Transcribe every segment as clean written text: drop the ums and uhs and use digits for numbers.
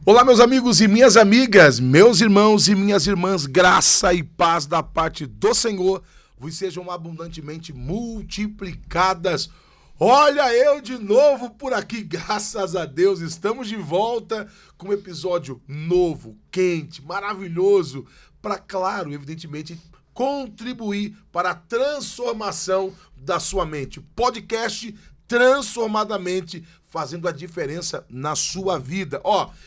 Olá, meus amigos e minhas amigas, meus irmãos e minhas irmãs, graça e paz da parte do Senhor vos sejam abundantemente multiplicadas. Olha eu de novo por aqui, graças a Deus, estamos de volta com um episódio novo, quente, maravilhoso, para, claro, evidentemente, contribuir para a transformação da sua mente. Podcast Transformadamente, fazendo a diferença na sua vida.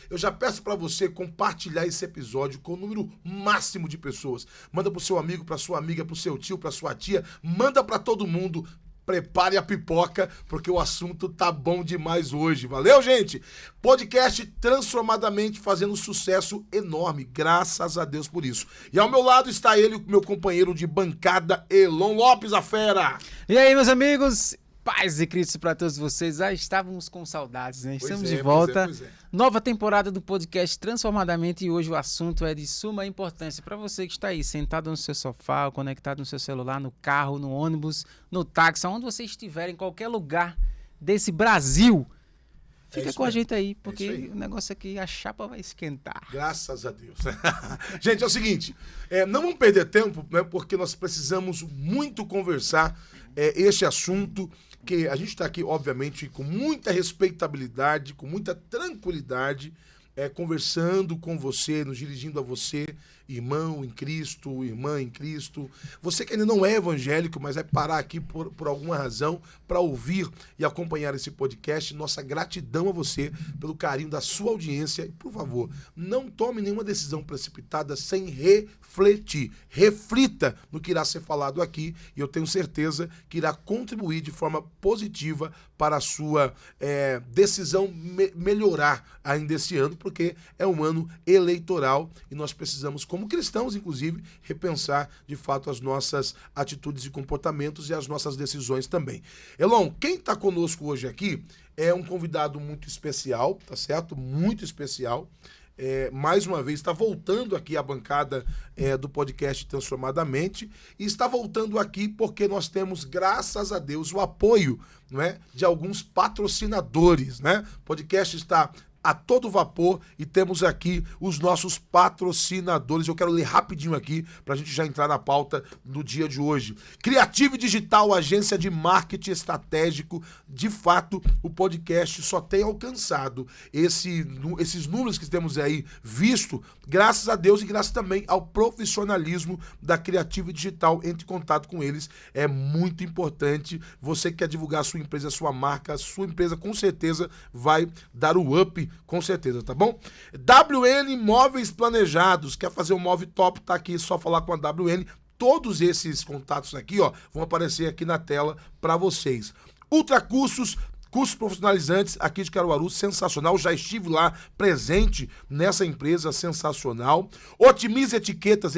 Eu já peço para você compartilhar esse episódio com o número máximo de pessoas. Manda pro seu amigo, pra sua amiga, pro seu tio, pra sua tia, manda para todo mundo. Prepare a pipoca, porque o assunto tá bom demais hoje. Valeu, gente? Podcast Transformadamente fazendo sucesso enorme. Graças a Deus por isso. E ao meu lado está ele, meu companheiro de bancada, Elon Lopes, a fera. E aí, meus amigos? Paz de Cristo para todos vocês. Já estávamos com saudades, né? Estamos de volta. Pois é. Nova temporada do podcast Transformadamente e hoje o assunto é de suma importância para você que está aí sentado no seu sofá, conectado no seu celular, no carro, no ônibus, no táxi, onde você estiver, em qualquer lugar desse Brasil. Fica com a gente aí, porque o negócio aqui, a chapa vai esquentar. Graças a Deus. Gente, é o seguinte, não vamos perder tempo, né, porque nós precisamos muito conversar este assunto, que a gente está aqui, obviamente, com muita respeitabilidade, com muita tranquilidade, conversando com você, nos dirigindo a você, irmão em Cristo, irmã em Cristo. Você que ainda não é evangélico, mas vai parar aqui por alguma razão para ouvir e acompanhar esse podcast. Nossa gratidão a você pelo carinho da sua audiência. E, por favor, não tome nenhuma decisão precipitada sem refletir. Reflita no que irá ser falado aqui e eu tenho certeza que irá contribuir de forma positiva para a sua decisão melhorar ainda esse ano, porque é um ano eleitoral e nós precisamos, como cristãos, inclusive, repensar de fato as nossas atitudes e comportamentos e as nossas decisões também. Elon, quem está conosco hoje aqui é um convidado muito especial, tá certo? Muito especial. Mais uma vez, está voltando aqui à bancada do podcast Transformadamente e está voltando aqui porque nós temos, graças a Deus, o apoio, não é, de alguns patrocinadores, né? O podcast está a todo vapor e temos aqui os nossos patrocinadores. Eu quero ler rapidinho aqui para a gente já entrar na pauta do dia de hoje. Criative Digital, agência de marketing estratégico. De fato, o podcast só tem alcançado esses números que temos aí visto, graças a Deus e graças também ao profissionalismo da Criative Digital. Entre em contato com eles, é muito importante. Você que quer divulgar a sua empresa, a sua marca, a sua empresa com certeza vai dar o up, com certeza, tá bom? WN Móveis Planejados, quer fazer um móvel top, tá aqui, só falar com a WN. Todos esses contatos aqui, vão aparecer aqui na tela para vocês. Ultra Cursos profissionalizantes aqui de Caruaru, sensacional, já estive lá presente nessa empresa, sensacional. Otimize etiquetas,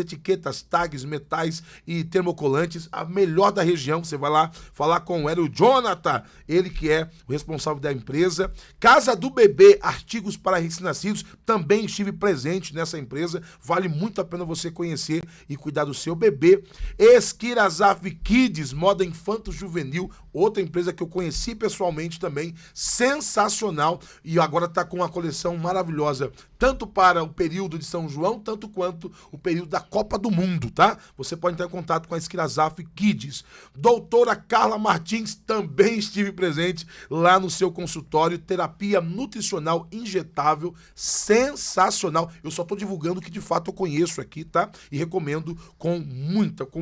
tags, metais e termocolantes, a melhor da região. Você vai lá falar com o Hélio Jonathan, ele que é o responsável da empresa. Casa do Bebê, artigos para recém-nascidos, também estive presente nessa empresa, vale muito a pena você conhecer e cuidar do seu bebê. Esquirazaf Kids, moda infanto-juvenil, outra empresa que eu conheci pessoalmente também, sensacional, e agora está com uma coleção maravilhosa, tanto para o período de São João, tanto quanto o período da Copa do Mundo, tá? Você pode entrar em contato com a Esquirazaf Kids. Doutora Carla Martins, também estive presente lá no seu consultório, terapia nutricional injetável, sensacional. Eu só estou divulgando o que de fato eu conheço aqui, tá? E recomendo com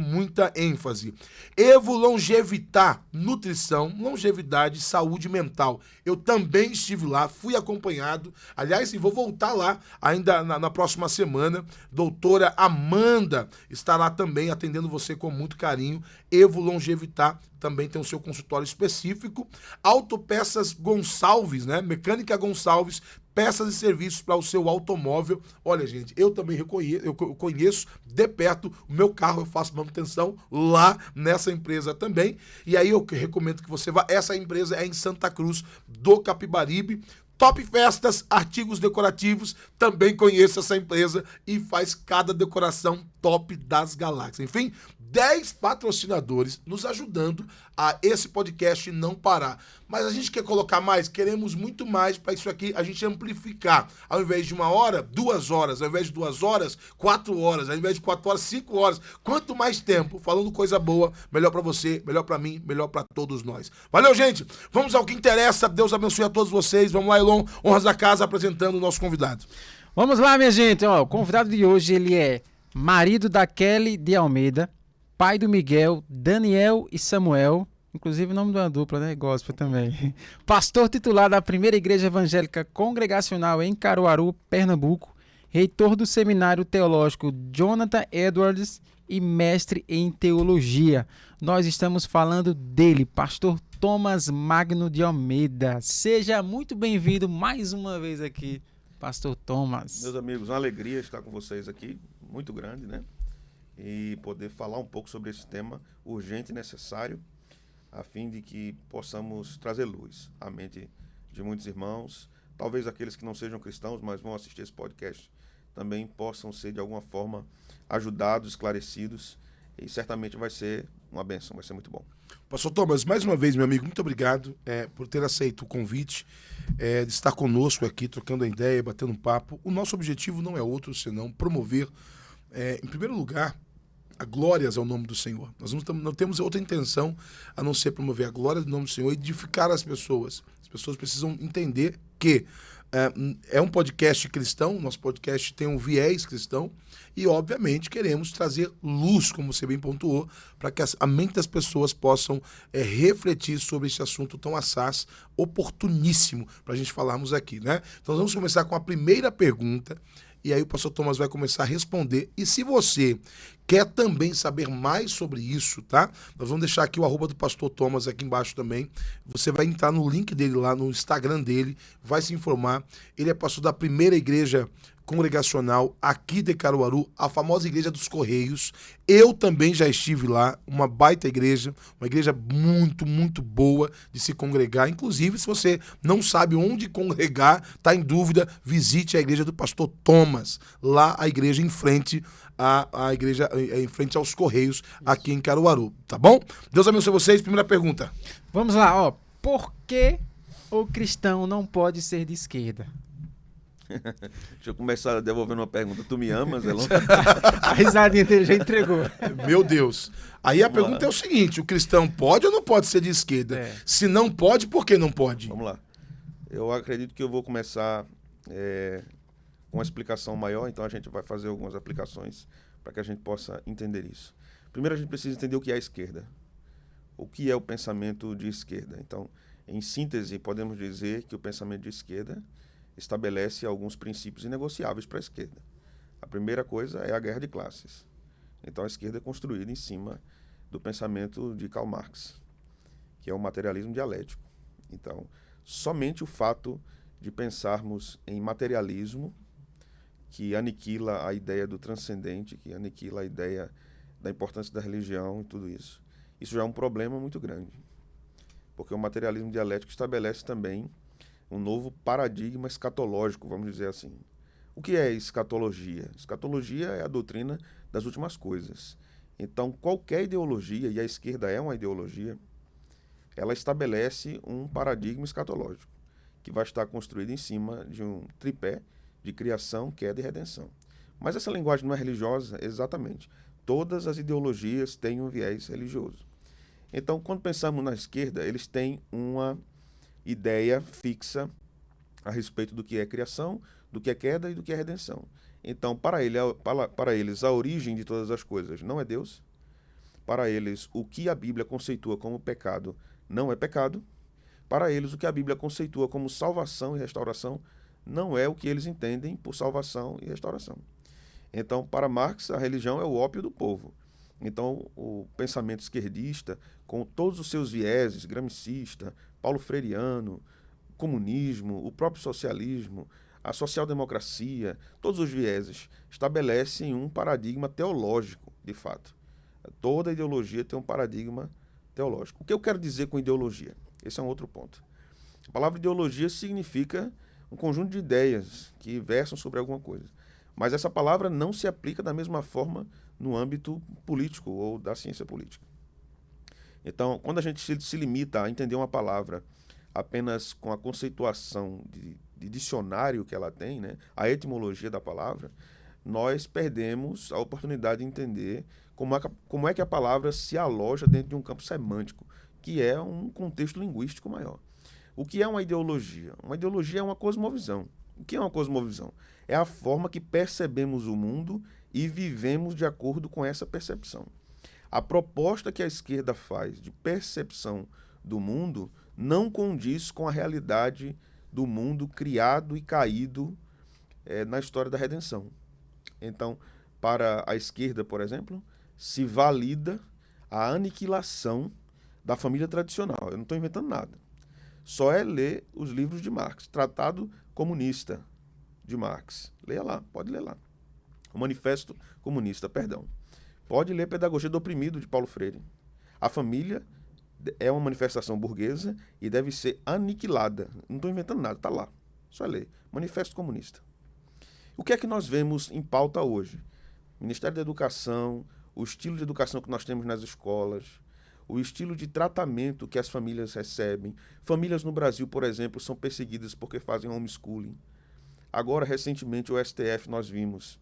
muita ênfase. Evo Longevitar, nutrição, longevidade, saúde mental. Eu também estive lá, fui acompanhado. Aliás, vou voltar lá ainda na próxima semana. Doutora Amanda está lá também atendendo você com muito carinho. Evo Longevitar também tem o seu consultório específico. Autopeças Gonçalves, né? Mecânica Gonçalves, peças e serviços para o seu automóvel. Olha, gente, eu também eu conheço de perto o meu carro, eu faço manutenção lá nessa empresa também. E aí eu recomendo que você vá. Essa empresa é em Santa Cruz do Capibaribe. Top Festas, artigos decorativos, também conheça essa empresa e faz cada decoração top das galáxias. Enfim, 10 patrocinadores nos ajudando a esse podcast não parar. Mas a gente quer colocar mais, queremos muito mais para isso aqui a gente amplificar. Ao invés de 1 hora, 2 horas. Ao invés de 2 horas, 4 horas. Ao invés de 4 horas, 5 horas. Quanto mais tempo falando coisa boa, melhor para você, melhor para mim, melhor para todos nós. Valeu, gente. Vamos ao que interessa. Deus abençoe a todos vocês. Vamos lá, Elon, honras da casa, apresentando o nosso convidado. Vamos lá, minha gente. Ó, o convidado de hoje, ele é marido da Kelly de Almeida, pai do Miguel, Daniel e Samuel. Inclusive o nome de uma dupla, né? Gospel também. Pastor titular da Primeira Igreja Evangélica Congregacional em Caruaru, Pernambuco. Reitor do Seminário Teológico Jonathan Edwards e mestre em Teologia. Nós estamos falando dele, Pastor Thomas Magno de Almeida. Seja muito bem-vindo mais uma vez aqui, Pastor Thomas. Meus amigos, uma alegria estar com vocês aqui, muito grande, né? E poder falar um pouco sobre esse tema urgente e necessário, a fim de que possamos trazer luz à mente de muitos irmãos, talvez aqueles que não sejam cristãos, mas vão assistir esse podcast, também possam ser de alguma forma ajudados, esclarecidos, e certamente vai ser uma bênção, vai ser muito bom. Pastor Thomas, mais uma vez, meu amigo, muito obrigado por ter aceito o convite, de estar conosco aqui, trocando a ideia, batendo um papo. O nosso objetivo não é outro senão promover, em primeiro lugar, a glórias ao nome do Senhor. Nós não temos outra intenção a não ser promover a glória do nome do Senhor e edificar as pessoas. As pessoas precisam entender que é um podcast cristão, nosso podcast tem um viés cristão e, obviamente, queremos trazer luz, como você bem pontuou, para que a mente das pessoas possam refletir sobre esse assunto tão assaz, oportuníssimo para a gente falarmos aqui, né? Então, nós vamos começar com a primeira pergunta. E aí o pastor Thomas vai começar a responder. E se você quer também saber mais sobre isso, tá? Nós vamos deixar aqui o @ do pastor Thomas aqui embaixo também. Você vai entrar no link dele lá, no Instagram dele, vai se informar. Ele é pastor da Primeira Igreja Congregacional aqui de Caruaru, a famosa Igreja dos Correios. Eu também já estive lá, uma baita igreja, uma igreja muito, muito boa de se congregar. Inclusive, se você não sabe onde congregar, está em dúvida, visite a igreja do pastor Thomas, lá a igreja em frente a igreja em frente aos Correios aqui em Caruaru, tá bom? Deus abençoe vocês. Primeira pergunta. Vamos lá, ó. Por que o cristão não pode ser de esquerda? Deixa eu começar devolvendo uma pergunta. Tu me amas, Elon? A risadinha dele já entregou. Meu Deus. Aí a pergunta é o seguinte, o cristão pode ou não pode ser de esquerda? Se não pode, por que não pode? Vamos lá. Eu acredito que eu vou começar com uma explicação maior, então a gente vai fazer algumas aplicações para que a gente possa entender isso. Primeiro a gente precisa entender o que é a esquerda. O que é o pensamento de esquerda? Então, em síntese, podemos dizer que o pensamento de esquerda estabelece alguns princípios inegociáveis para a esquerda. A primeira coisa é a guerra de classes. Então a esquerda é construída em cima do pensamento de Karl Marx, que é o materialismo dialético. Então, somente o fato de pensarmos em materialismo, que aniquila a ideia do transcendente, que aniquila a ideia da importância da religião e tudo isso, isso já é um problema muito grande. Porque o materialismo dialético estabelece também um novo paradigma escatológico, vamos dizer assim. O que é escatologia? Escatologia é a doutrina das últimas coisas. Então, qualquer ideologia, e a esquerda é uma ideologia, ela estabelece um paradigma escatológico, que vai estar construído em cima de um tripé de criação, queda e redenção. Mas essa linguagem não é religiosa? Exatamente. Todas as ideologias têm um viés religioso. Então, quando pensamos na esquerda, eles têm uma ideia fixa a respeito do que é criação, do que é queda e do que é redenção. Então, para eles, a origem de todas as coisas não é Deus. Para eles, o que a Bíblia conceitua como pecado não é pecado. Para eles, o que a Bíblia conceitua como salvação e restauração não é o que eles entendem por salvação e restauração. Então, para Marx, a religião é o ópio do povo. Então, o pensamento esquerdista, com todos os seus vieses, gramscista, paulo freireano, comunismo, o próprio socialismo, a social-democracia, todos os vieses estabelecem um paradigma teológico, de fato. Toda ideologia tem um paradigma teológico. O que eu quero dizer com ideologia? Esse é um outro ponto. A palavra ideologia significa um conjunto de ideias que versam sobre alguma coisa. Mas essa palavra não se aplica da mesma forma no âmbito político ou da ciência política. Então, quando a gente se limita a entender uma palavra apenas com a conceituação de dicionário que ela tem, né, a etimologia da palavra, nós perdemos a oportunidade de entender como é que a palavra se aloja dentro de um campo semântico, que é um contexto linguístico maior. O que é uma ideologia? Uma ideologia é uma cosmovisão. O que é uma cosmovisão? É a forma que percebemos o mundo e vivemos de acordo com essa percepção. A proposta que a esquerda faz de percepção do mundo não condiz com a realidade do mundo criado e caído na história da redenção. Então, para a esquerda, por exemplo, se valida a aniquilação da família tradicional. Eu não estou inventando nada. Só é ler os livros de Marx, Tratado Comunista de Marx. Leia lá, pode ler lá. O Manifesto Comunista, perdão. Pode ler Pedagogia do Oprimido, de Paulo Freire. A família é uma manifestação burguesa e deve ser aniquilada. Não estou inventando nada, está lá. Só ler. Manifesto Comunista. O que é que nós vemos em pauta hoje? Ministério da Educação, o estilo de educação que nós temos nas escolas, o estilo de tratamento que as famílias recebem. Famílias no Brasil, por exemplo, são perseguidas porque fazem homeschooling. Agora, recentemente, o STF, nós vimos,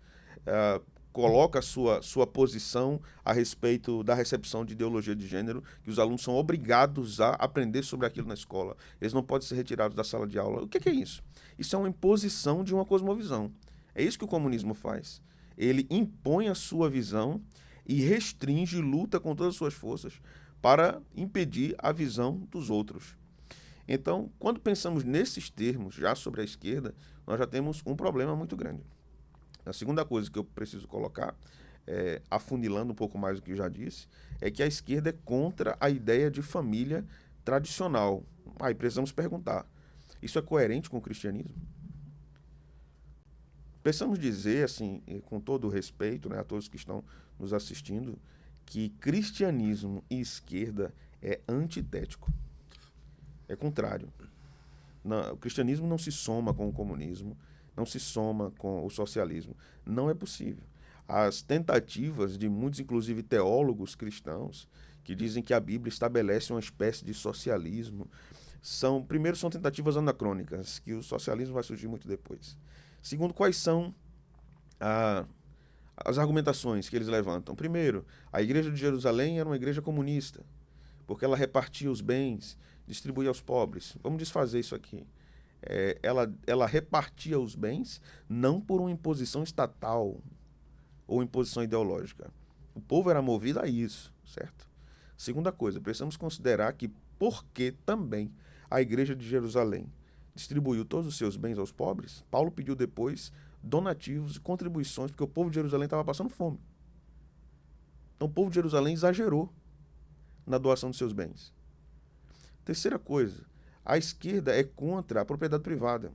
coloca a sua posição a respeito da recepção de ideologia de gênero, que os alunos são obrigados a aprender sobre aquilo na escola. Eles não podem ser retirados da sala de aula. O que é isso? Isso é uma imposição de uma cosmovisão. É isso que o comunismo faz. Ele impõe a sua visão e restringe e luta com todas as suas forças para impedir a visão dos outros. Então, quando pensamos nesses termos, já sobre a esquerda, nós já temos um problema muito grande. A segunda coisa que eu preciso colocar, afunilando um pouco mais do que eu já disse, é que a esquerda é contra a ideia de família tradicional. Aí precisamos perguntar, isso é coerente com o cristianismo? Precisamos dizer, assim, com todo o respeito, né, a todos que estão nos assistindo, que cristianismo e esquerda é antitético. É contrário. O cristianismo não se soma com o comunismo, não se soma com o socialismo. Não é possível. As tentativas de muitos, inclusive teólogos cristãos, que dizem que a Bíblia estabelece uma espécie de socialismo, primeiro, são tentativas anacrônicas, que o socialismo vai surgir muito depois. Segundo, quais são as argumentações que eles levantam? Primeiro, a igreja de Jerusalém era uma igreja comunista, porque ela repartia os bens, distribuía aos pobres. Vamos desfazer isso aqui. Ela repartia os bens não por uma imposição estatal ou imposição ideológica. O povo era movido a isso, certo? Segunda coisa, precisamos considerar que porque também a igreja de Jerusalém distribuiu todos os seus bens aos pobres, Paulo pediu depois donativos e contribuições, porque o povo de Jerusalém estava passando fome. Então o povo de Jerusalém exagerou na doação dos seus bens. Terceira coisa, a esquerda é contra a propriedade privada.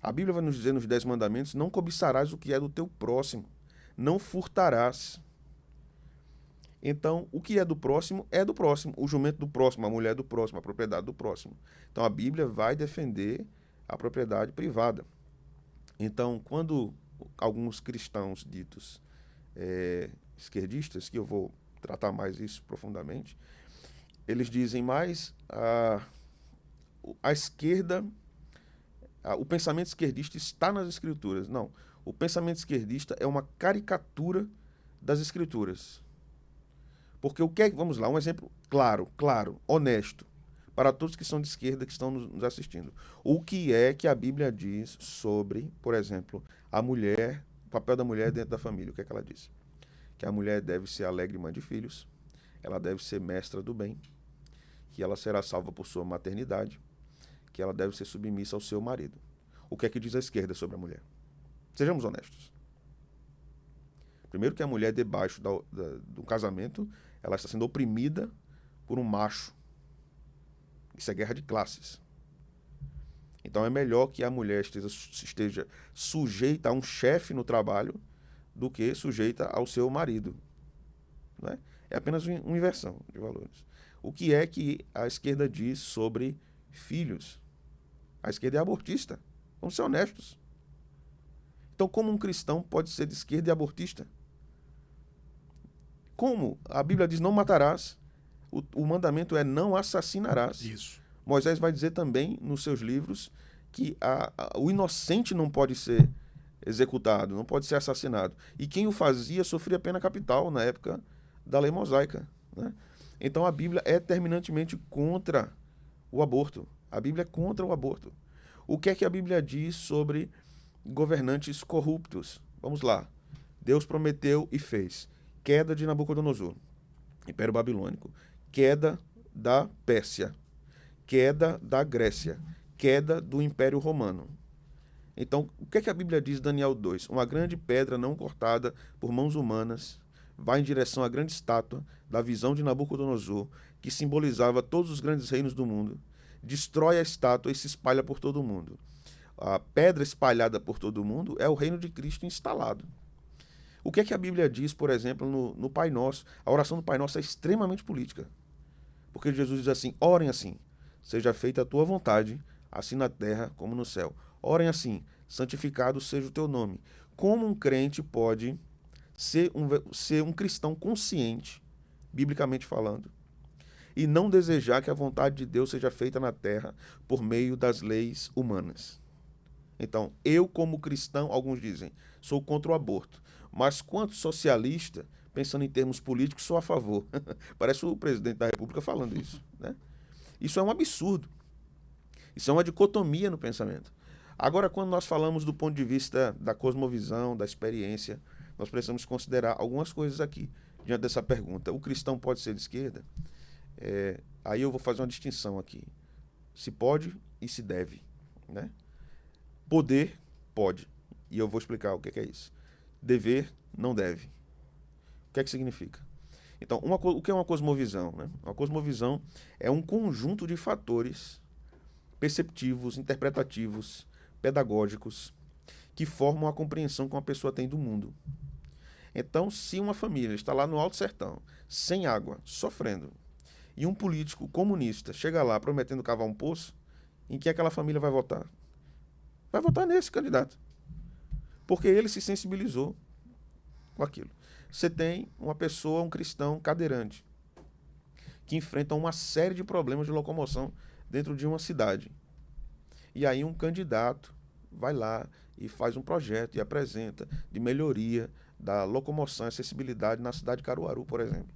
A Bíblia vai nos dizer nos 10 mandamentos, não cobiçarás o que é do teu próximo, não furtarás. Então, o que é do próximo, o jumento do próximo, a mulher do próximo, a propriedade do próximo. Então, a Bíblia vai defender a propriedade privada. Então, quando alguns cristãos ditos esquerdistas, que eu vou tratar mais isso profundamente, eles dizem mais a esquerda, o pensamento esquerdista está nas escrituras. Não, o pensamento esquerdista é uma caricatura das escrituras. Porque o que é, vamos lá, um exemplo claro, honesto, para todos que são de esquerda que estão nos assistindo. O que é que a Bíblia diz sobre, por exemplo, a mulher, o papel da mulher dentro da família? O que é que ela diz? Que a mulher deve ser alegre mãe de filhos, ela deve ser mestra do bem, que ela será salva por sua maternidade, que ela deve ser submissa ao seu marido. O que é que diz a esquerda sobre a mulher? Sejamos honestos. Primeiro que a mulher debaixo do casamento, ela está sendo oprimida por um macho. Isso é guerra de classes. Então é melhor que a mulher esteja sujeita a um chefe no trabalho do que sujeita ao seu marido. Não é? É apenas uma inversão de valores. O que é que a esquerda diz sobre filhos? A esquerda é abortista. Vamos ser honestos. Então, como um cristão pode ser de esquerda e abortista? Como? A Bíblia diz, não matarás. O mandamento é não assassinarás. Isso. Moisés vai dizer também nos seus livros que o inocente não pode ser executado, não pode ser assassinado. E quem o fazia sofria pena capital na época da lei mosaica, né? Então a Bíblia é terminantemente contra o aborto. A Bíblia é contra o aborto. O que é que a Bíblia diz sobre governantes corruptos? Vamos lá. Deus prometeu e fez. Queda de Nabucodonosor, Império Babilônico. Queda da Pérsia. Queda da Grécia. Queda do Império Romano. Então, o que é que a Bíblia diz em Daniel 2? Uma grande pedra não cortada por mãos humanas vai em direção à grande estátua da visão de Nabucodonosor, que simbolizava todos os grandes reinos do mundo. Destrói a estátua e se espalha por todo o mundo. A pedra espalhada por todo o mundo é o reino de Cristo instalado. O que é que a Bíblia diz, por exemplo, no Pai Nosso? A oração do Pai Nosso é extremamente política. Porque Jesus diz assim, orem assim, seja feita a tua vontade, assim na terra como no céu. Orem assim, santificado seja o teu nome. Como um crente pode ser um cristão consciente, biblicamente falando, e não desejar que a vontade de Deus seja feita na terra por meio das leis humanas? Então, eu como cristão, alguns dizem, sou contra o aborto, mas quanto socialista, pensando em termos políticos, sou a favor. Parece o presidente da República falando isso, né? Isso é um absurdo. Isso é uma dicotomia no pensamento. Agora, quando nós falamos do ponto de vista da cosmovisão, da experiência, nós precisamos considerar algumas coisas aqui, diante dessa pergunta. O cristão pode ser de esquerda? Aí eu vou fazer uma distinção aqui. Se pode e se deve, né? Poder, pode. E eu vou explicar o que é isso. Dever, não deve. O que é que significa? Então, o que é uma cosmovisão, né? Uma cosmovisão é um conjunto de fatores perceptivos, interpretativos, pedagógicos, que formam a compreensão que uma pessoa tem do mundo. Então, se uma família está lá no Alto Sertão, sem água, sofrendo, e um político comunista chega lá prometendo cavar um poço, em que aquela família vai votar? Vai votar nesse candidato. Porque ele se sensibilizou com aquilo. Você tem uma pessoa, um cristão cadeirante, que enfrenta uma série de problemas de locomoção dentro de uma cidade. E aí um candidato vai lá e faz um projeto e apresenta de melhoria da locomoção e acessibilidade na cidade de Caruaru, por exemplo,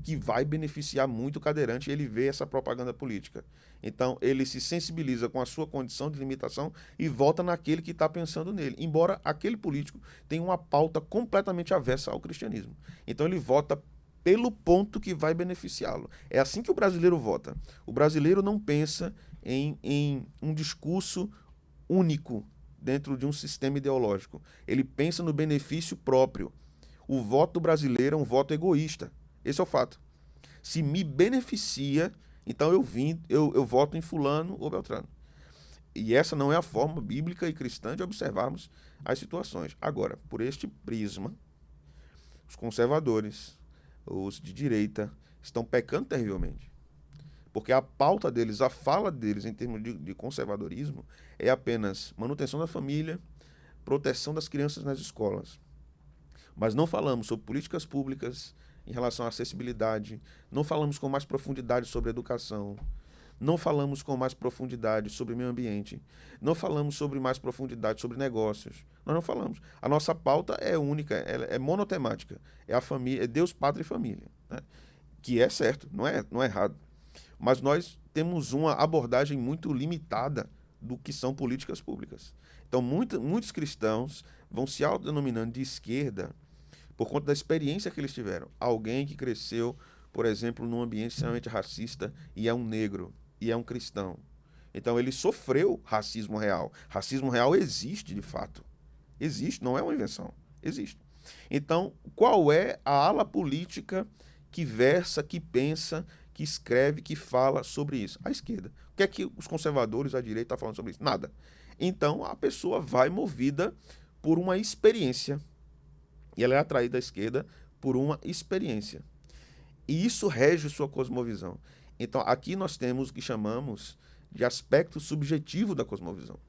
que vai beneficiar muito o cadeirante, e ele vê essa propaganda política. Então, ele se sensibiliza com a sua condição de limitação e vota naquele que está pensando nele, embora aquele político tenha uma pauta completamente avessa ao cristianismo. Então, ele vota pelo ponto que vai beneficiá-lo. É assim que o brasileiro vota. O brasileiro não pensa em um discurso único dentro de um sistema ideológico. Ele pensa no benefício próprio. O voto brasileiro é um voto egoísta. Esse é o fato. Se me beneficia, então eu voto em fulano ou beltrano. E essa não é a forma bíblica e cristã de observarmos as situações. Agora, por este prisma, os conservadores, os de direita, estão pecando terrivelmente. Porque a pauta deles, a fala deles em termos de conservadorismo é apenas manutenção da família, proteção das crianças nas escolas. Mas não falamos sobre políticas públicas em relação à acessibilidade, não falamos com mais profundidade sobre educação, não falamos com mais profundidade sobre meio ambiente, não falamos sobre mais profundidade sobre negócios. Nós não falamos. A nossa pauta é única, é monotemática. É a família, é Deus, Pátria e Família, né? Que é certo, não é errado. Mas nós temos uma abordagem muito limitada do que são políticas públicas. Então, muitos cristãos vão se autodenominando de esquerda por conta da experiência que eles tiveram. Alguém que cresceu, por exemplo, num ambiente extremamente racista e é um negro, e é um cristão. Então, ele sofreu racismo real. Racismo real existe, de fato. Existe, não é uma invenção. Existe. Então, qual é a ala política que versa, que pensa, que escreve, que fala sobre isso? A esquerda. O que é que os conservadores, a direita, estão falando sobre isso? Nada. Então, a pessoa vai movida por uma experiência. E ela é atraída à esquerda por uma experiência. E isso rege sua cosmovisão. Então, aqui nós temos o que chamamos de aspecto subjetivo da cosmovisão.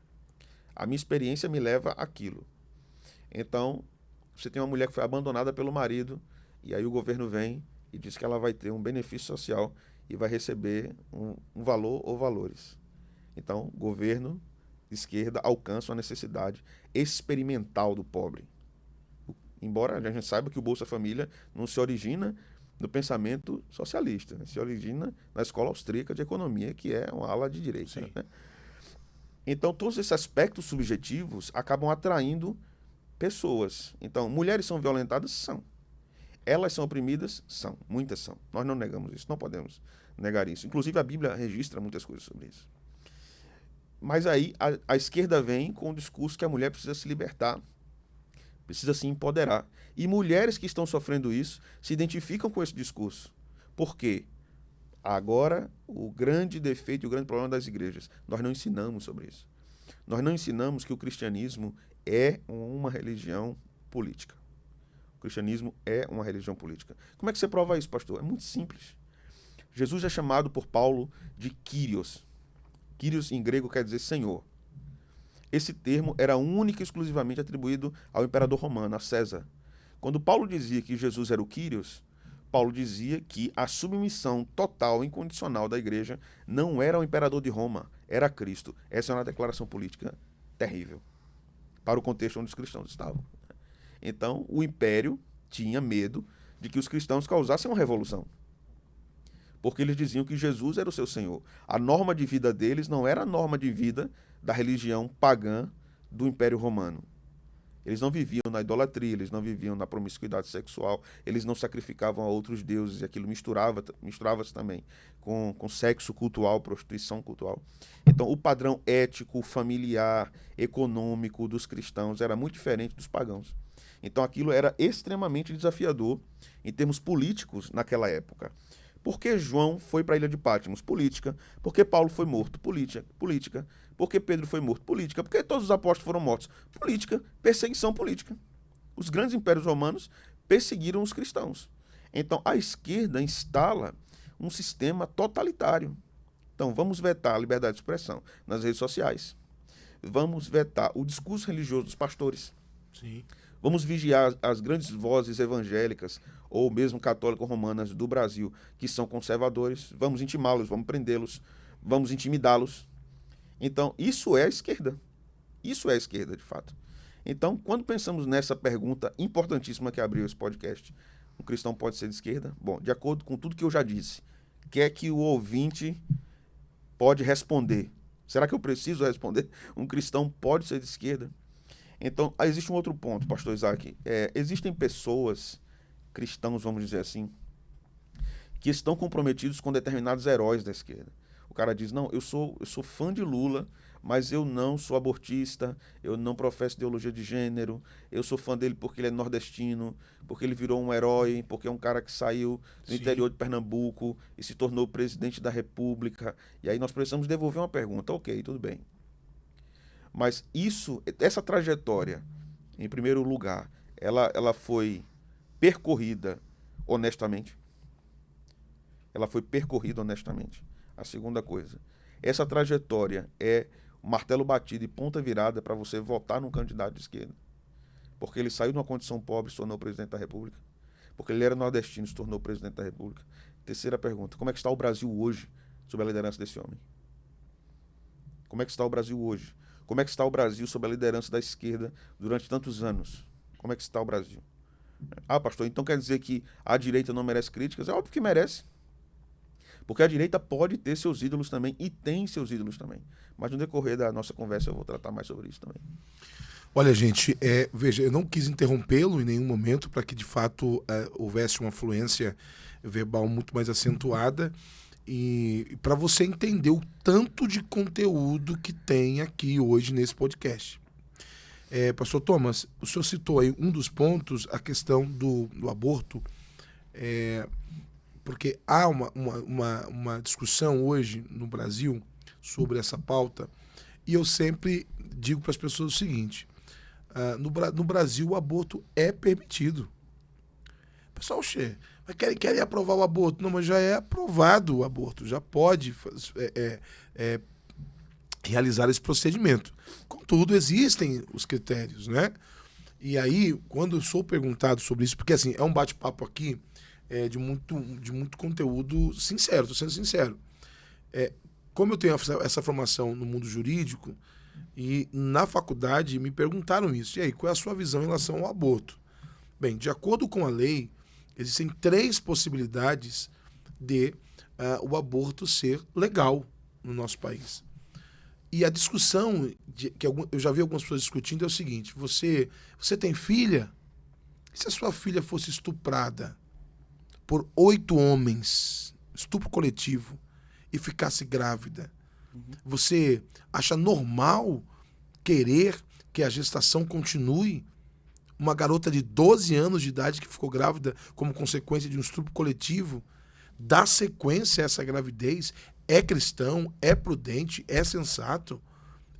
A minha experiência me leva àquilo. Então, você tem uma mulher que foi abandonada pelo marido, e aí o governo vem e diz que ela vai ter um benefício social e vai receber um valor ou valores. Então, governo de esquerda alcança a necessidade experimental do pobre. Embora a gente saiba que o Bolsa Família não se origina no pensamento socialista, né? Se origina na escola austríaca de economia, que é uma ala de direita. Né? Então, todos esses aspectos subjetivos acabam atraindo pessoas. Então, mulheres são violentadas? São. Elas são oprimidas? São. Muitas são. Nós não negamos isso, não podemos negar isso. Inclusive, a Bíblia registra muitas coisas sobre isso. Mas aí, a esquerda vem com o discurso que a mulher precisa se libertar, precisa se empoderar. E mulheres que estão sofrendo isso se identificam com esse discurso. Por quê? Agora, o grande defeito e o grande problema das igrejas, nós não ensinamos sobre isso. Nós não ensinamos que o cristianismo é uma religião política. O cristianismo é uma religião política. Como é que você prova isso, pastor? É muito simples. Jesus é chamado por Paulo de Kyrios. Kyrios em grego quer dizer Senhor. Esse termo era único e exclusivamente atribuído ao imperador romano, a César. Quando Paulo dizia que Jesus era o Kyrios, Paulo dizia que a submissão total e incondicional da igreja não era o imperador de Roma, era Cristo. Essa é uma declaração política terrível para o contexto onde os cristãos estavam. Então, o império tinha medo de que os cristãos causassem uma revolução, porque eles diziam que Jesus era o seu Senhor. A norma de vida deles não era a norma de vida da religião pagã do Império Romano. Eles não viviam na idolatria, eles não viviam na promiscuidade sexual, eles não sacrificavam a outros deuses, e aquilo misturava-se também com sexo cultual, prostituição cultural. Então, o padrão ético, familiar, econômico dos cristãos era muito diferente dos pagãos. Então, aquilo era extremamente desafiador em termos políticos naquela época. Por que João foi para a ilha de Patmos? Política. Por que Paulo foi morto? Política. Por que Pedro foi morto? Política. Por que todos os apóstolos foram mortos? Política. Perseguição política. Os grandes impérios romanos perseguiram os cristãos. Então, a esquerda instala um sistema totalitário. Então, vamos vetar a liberdade de expressão nas redes sociais. Vamos vetar o discurso religioso dos pastores. Sim. Vamos vigiar as grandes vozes evangélicas ou mesmo católico-romanas do Brasil, que são conservadores. Vamos intimá-los, vamos prendê-los, vamos intimidá-los. Então, isso é a esquerda. Isso é a esquerda, de fato. Então, quando pensamos nessa pergunta importantíssima que abriu esse podcast, um cristão pode ser de esquerda? Bom, de acordo com tudo que eu já disse, o que é que o ouvinte pode responder? Será que eu preciso responder? Um cristão pode ser de esquerda? Então, existe um outro ponto, pastor Isaac. Existem pessoas, cristãos, vamos dizer assim, que estão comprometidos com determinados heróis da esquerda. O cara diz, não, eu sou fã de Lula, mas eu não sou abortista, eu não professo ideologia de gênero, eu sou fã dele porque ele é nordestino, porque ele virou um herói, porque é um cara que saiu do interior de Pernambuco e se tornou presidente da República. E aí nós precisamos devolver uma pergunta. Ok, tudo bem. Mas essa trajetória, em primeiro lugar, ela foi percorrida honestamente. Ela foi percorrida honestamente. A segunda coisa, essa trajetória é um martelo batido e ponta virada para você votar num candidato de esquerda. Porque ele saiu de uma condição pobre e se tornou presidente da República. Porque ele era nordestino e se tornou presidente da República. Terceira pergunta, como é que está o Brasil hoje sob a liderança desse homem? Como é que está o Brasil hoje? Como é que está o Brasil sob a liderança da esquerda durante tantos anos? Como é que está o Brasil? Ah, pastor, então quer dizer que a direita não merece críticas? É óbvio que merece. Porque a direita pode ter seus ídolos também e tem seus ídolos também. Mas no decorrer da nossa conversa eu vou tratar mais sobre isso também. Olha, gente, veja, eu não quis interrompê-lo em nenhum momento para que de fato houvesse uma fluência verbal muito mais acentuada e para você entender o tanto de conteúdo que tem aqui hoje nesse podcast. Pastor Thomas, o senhor citou aí um dos pontos, a questão do aborto, porque há uma discussão hoje no Brasil sobre essa pauta, e eu sempre digo para as pessoas o seguinte, no Brasil o aborto é permitido. Pessoal, mas querem aprovar o aborto? Não, mas já é aprovado o aborto, já pode realizar esse procedimento. Contudo, existem os critérios, né? E aí, quando eu sou perguntado sobre isso, porque assim, é um bate-papo aqui de muito conteúdo sincero, estou sendo sincero. Como eu tenho essa formação no mundo jurídico, e na faculdade me perguntaram isso. E aí, qual é a sua visão em relação ao aborto? Bem, de acordo com a lei, existem 3 possibilidades de o aborto ser legal no nosso país. E a discussão que eu já vi algumas pessoas discutindo é o seguinte: você tem filha? E se a sua filha fosse estuprada por 8 homens, estupro coletivo, e ficasse grávida, você acha normal querer que a gestação continue? Uma garota de 12 anos de idade que ficou grávida como consequência de um estupro coletivo, dá sequência a essa gravidez? É cristão? É prudente? É sensato?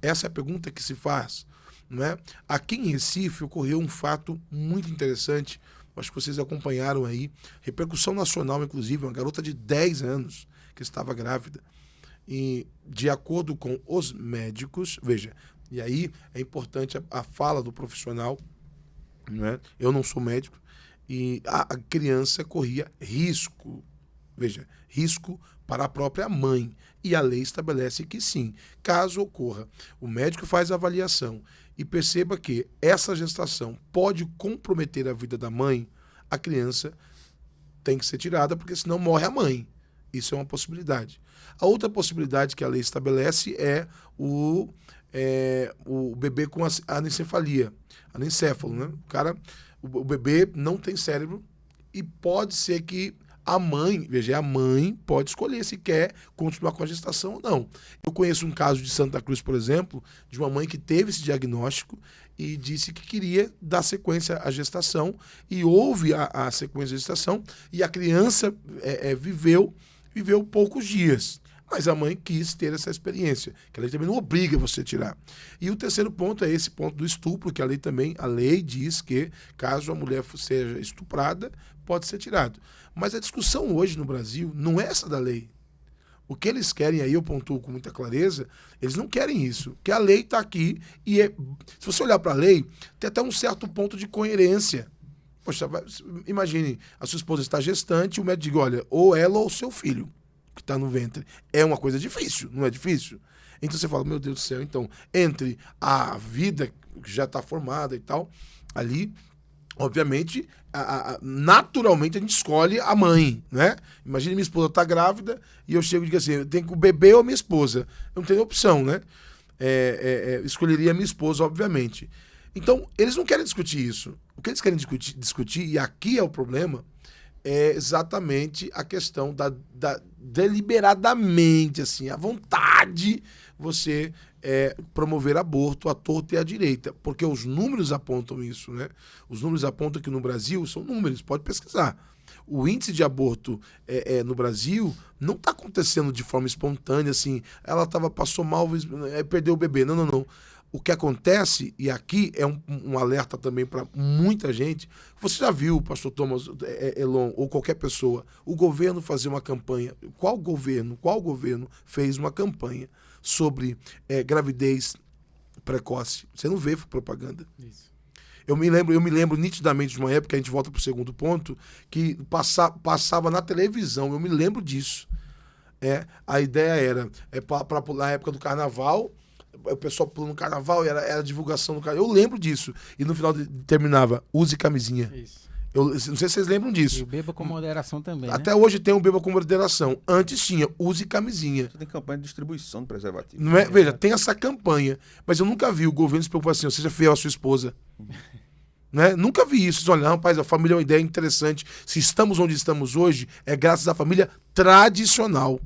Essa é a pergunta que se faz, não é? Aqui em Recife ocorreu um fato muito interessante, acho que vocês acompanharam aí, repercussão nacional, inclusive, uma garota de 10 anos que estava grávida. E, de acordo com os médicos, veja, e aí é importante a fala do profissional, não é? Eu não sou médico, e a criança corria risco, veja, risco para a própria mãe. E a lei estabelece que sim, caso ocorra, o médico faz a avaliação e perceba que essa gestação pode comprometer a vida da mãe, a criança tem que ser tirada, porque senão morre a mãe. Isso é uma possibilidade. A outra possibilidade que a lei estabelece é o bebê com anencefalia, anencéfalo, né? O bebê não tem cérebro e pode ser que a mãe, veja, a mãe pode escolher se quer continuar com a gestação ou não. Eu conheço um caso de Santa Cruz, por exemplo, de uma mãe que teve esse diagnóstico e disse que queria dar sequência à gestação, e houve a sequência da gestação, e a criança viveu poucos dias. Mas a mãe quis ter essa experiência, que a lei também não obriga você a tirar. E o terceiro ponto é esse ponto do estupro, que a lei diz que, caso a mulher seja estuprada, pode ser tirado. Mas a discussão hoje no Brasil não é essa da lei. O que eles querem, aí eu pontuo com muita clareza, eles não querem isso. Porque a lei está aqui e, se você olhar para a lei, tem até um certo ponto de coerência. Poxa, imagine, a sua esposa está gestante, o médico diz, olha, ou ela ou o seu filho que está no ventre. É uma coisa difícil, não é difícil? Então você fala, meu Deus do céu, então, entre a vida que já está formada e tal, ali, obviamente, naturalmente a gente escolhe a mãe, né? Imagina, minha esposa está grávida e eu chego e digo assim, eu tenho que o bebê ou a minha esposa. Eu não tenho opção, né? Escolheria a minha esposa, obviamente. Então, eles não querem discutir isso. O que eles querem discutir, e aqui é o problema, é exatamente a questão da deliberadamente, assim, a vontade você promover aborto à torta e à direita, porque os números apontam isso, né? Os números apontam que no Brasil, são números, pode pesquisar. O índice de aborto no Brasil não está acontecendo de forma espontânea, assim, ela passou mal, perdeu o bebê. Não, não, não. O que acontece, e aqui é um alerta também para muita gente, você já viu, pastor Thomas Elon, ou qualquer pessoa, o governo fazer uma campanha, qual governo fez uma campanha sobre gravidez precoce? Você não vê propaganda. Isso. Eu me lembro nitidamente de uma época, a gente volta para o segundo ponto, que passava na televisão, eu me lembro disso. A ideia era, na época do carnaval, o pessoal pulando no carnaval, era a divulgação do carnaval. Eu lembro disso. E no final terminava, use camisinha. Isso. Eu não sei se vocês lembram disso. E o beba com moderação também, Até né? hoje tem um beba com moderação. Antes tinha, use camisinha. Você tem campanha de distribuição de preservativo. Não é? Veja, tem essa campanha. Mas eu nunca vi o governo se preocupar assim, seja fiel à sua esposa. Né? Nunca vi isso. Olha, rapaz, a família é uma ideia interessante. Se estamos onde estamos hoje, é graças à família tradicional.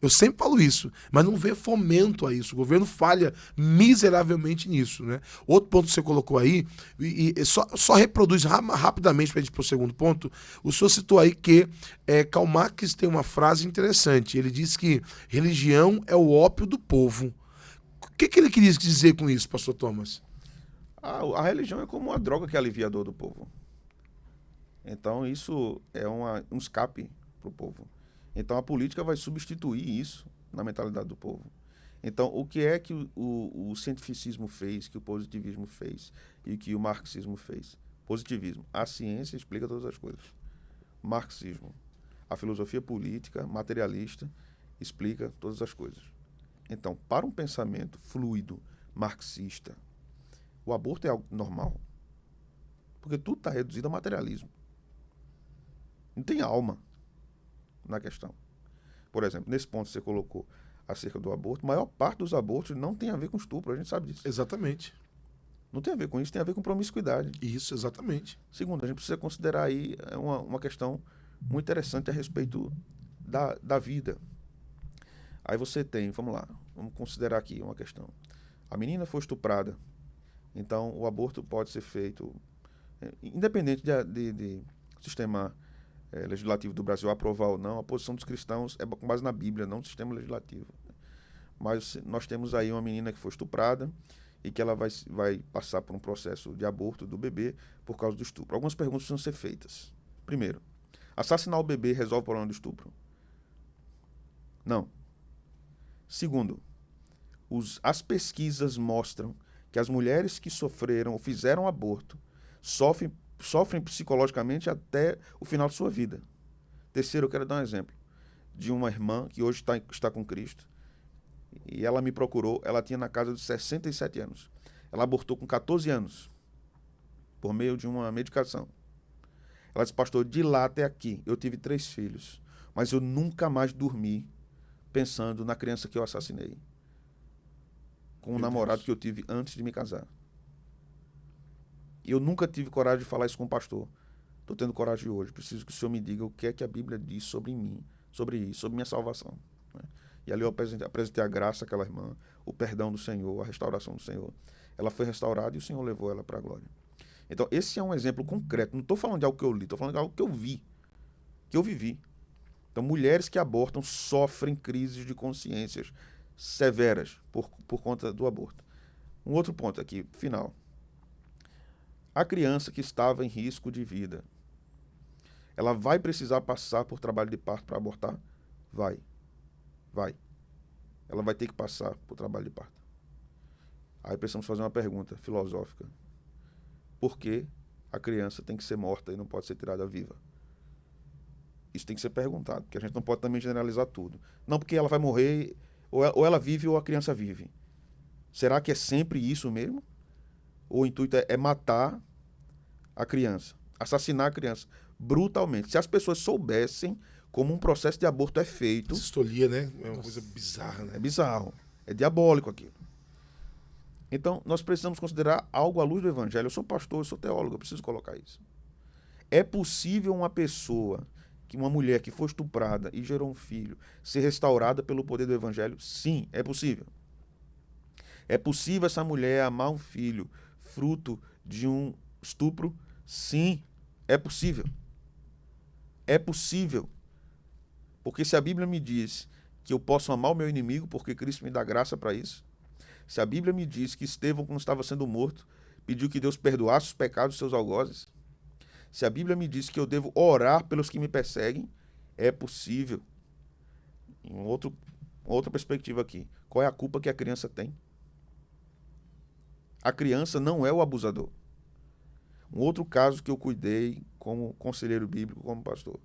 Eu sempre falo isso, mas não vê fomento a isso. O governo falha miseravelmente nisso, né? Outro ponto que você colocou aí, e só reproduz rapidamente para a gente ir para o segundo ponto. O senhor citou aí que Karl Marx tem uma frase interessante. Ele diz que religião é o ópio do povo. O que ele queria dizer com isso, pastor Thomas? A religião é como uma droga que alivia a dor do povo. Então isso é um escape para o povo. Então a política vai substituir isso na mentalidade do povo. Então, o que é que o cientificismo fez, que o positivismo fez e que o marxismo fez? Positivismo. A ciência explica todas as coisas. Marxismo. A filosofia política, materialista, explica todas as coisas. Então, para um pensamento fluido, marxista, o aborto é algo normal. Porque tudo está reduzido a materialismo. Não tem alma na questão. Por exemplo, nesse ponto que você colocou acerca do aborto, a maior parte dos abortos não tem a ver com estupro, a gente sabe disso. Exatamente. Não tem a ver com isso, tem a ver com promiscuidade. Isso, exatamente. Segundo, a gente precisa considerar aí uma questão muito interessante a respeito da vida. Aí você tem, vamos lá, vamos considerar aqui uma questão. A menina foi estuprada, então o aborto pode ser feito, independente de sistema legislativo do Brasil aprovar ou não, a posição dos cristãos é com base na Bíblia, não no sistema legislativo. Mas nós temos aí uma menina que foi estuprada e que ela vai passar por um processo de aborto do bebê por causa do estupro. Algumas perguntas precisam ser feitas. Primeiro, assassinar o bebê resolve o problema do estupro? Não. Segundo, as pesquisas mostram que as mulheres que sofreram ou fizeram aborto sofrem psicologicamente até o final de sua vida. Terceiro, eu quero dar um exemplo de uma irmã que hoje está com Cristo e ela me procurou, ela tinha na casa de 67 anos. Ela abortou com 14 anos por meio de uma medicação. Ela disse, pastor, de lá até aqui eu tive 3 filhos, mas eu nunca mais dormi pensando na criança que eu assassinei com o namorado que eu tive antes de me casar. E eu nunca tive coragem de falar isso com o pastor. Estou tendo coragem hoje. Preciso que o Senhor me diga o que é que a Bíblia diz sobre mim, sobre isso, sobre minha salvação. Né? E ali eu apresentei a graça àquela irmã, o perdão do Senhor, a restauração do Senhor. Ela foi restaurada e o Senhor levou ela para a glória. Então, esse é um exemplo concreto. Não estou falando de algo que eu li, estou falando de algo que eu vi, que eu vivi. Então, mulheres que abortam sofrem crises de consciências severas por conta do aborto. Um outro ponto aqui, final. A criança que estava em risco de vida, ela vai precisar passar por trabalho de parto para abortar? Vai. Ela vai ter que passar por trabalho de parto. Aí precisamos fazer uma pergunta filosófica. Por que a criança tem que ser morta e não pode ser tirada viva? Isso tem que ser perguntado, porque a gente não pode também generalizar tudo. Não porque ela vai morrer, ou ela vive ou a criança vive. Será que é sempre isso mesmo? Ou o intuito é matar a criança, assassinar a criança brutalmente? Se as pessoas soubessem como um processo de aborto é feito... Sistolia, né? É uma coisa bizarra, né? É bizarro. É diabólico aquilo. Então, nós precisamos considerar algo à luz do Evangelho. Eu sou pastor, eu sou teólogo, eu preciso colocar isso. É possível uma mulher que foi estuprada e gerou um filho, ser restaurada pelo poder do Evangelho? Sim, é possível. É possível essa mulher amar um filho fruto de um estupro? Sim, é possível. É possível. Porque se a Bíblia me diz que eu posso amar o meu inimigo porque Cristo me dá graça para isso, se a Bíblia me diz que Estevão, quando estava sendo morto, pediu que Deus perdoasse os pecados dos seus algozes, se a Bíblia me diz que eu devo orar pelos que me perseguem, é possível. Em outra perspectiva aqui, qual é a culpa que a criança tem? A criança não é o abusador. Um outro caso que eu cuidei como conselheiro bíblico, como pastor,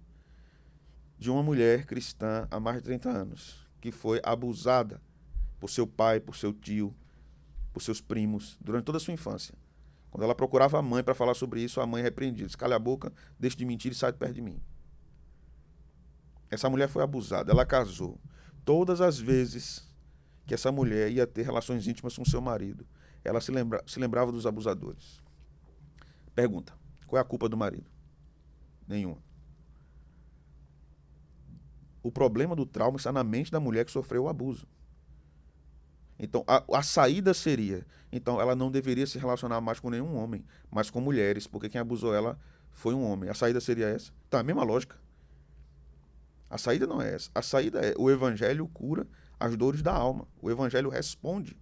de uma mulher cristã há mais de 30 anos, que foi abusada por seu pai, por seu tio, por seus primos, durante toda a sua infância. Quando ela procurava a mãe para falar sobre isso, a mãe repreendia, disse, cala a boca, deixe de mentir e sai de perto de mim. Essa mulher foi abusada, ela casou. Todas as vezes que essa mulher ia ter relações íntimas com seu marido, ela se lembrava dos abusadores. Pergunta, qual é a culpa do marido? Nenhuma. O problema do trauma está na mente da mulher que sofreu o abuso. Então, a saída seria, então ela não deveria se relacionar mais com nenhum homem, mas com mulheres, porque quem abusou ela foi um homem. A saída seria essa? Então, a mesma lógica. A saída não é essa. A saída é, o Evangelho cura as dores da alma. O Evangelho responde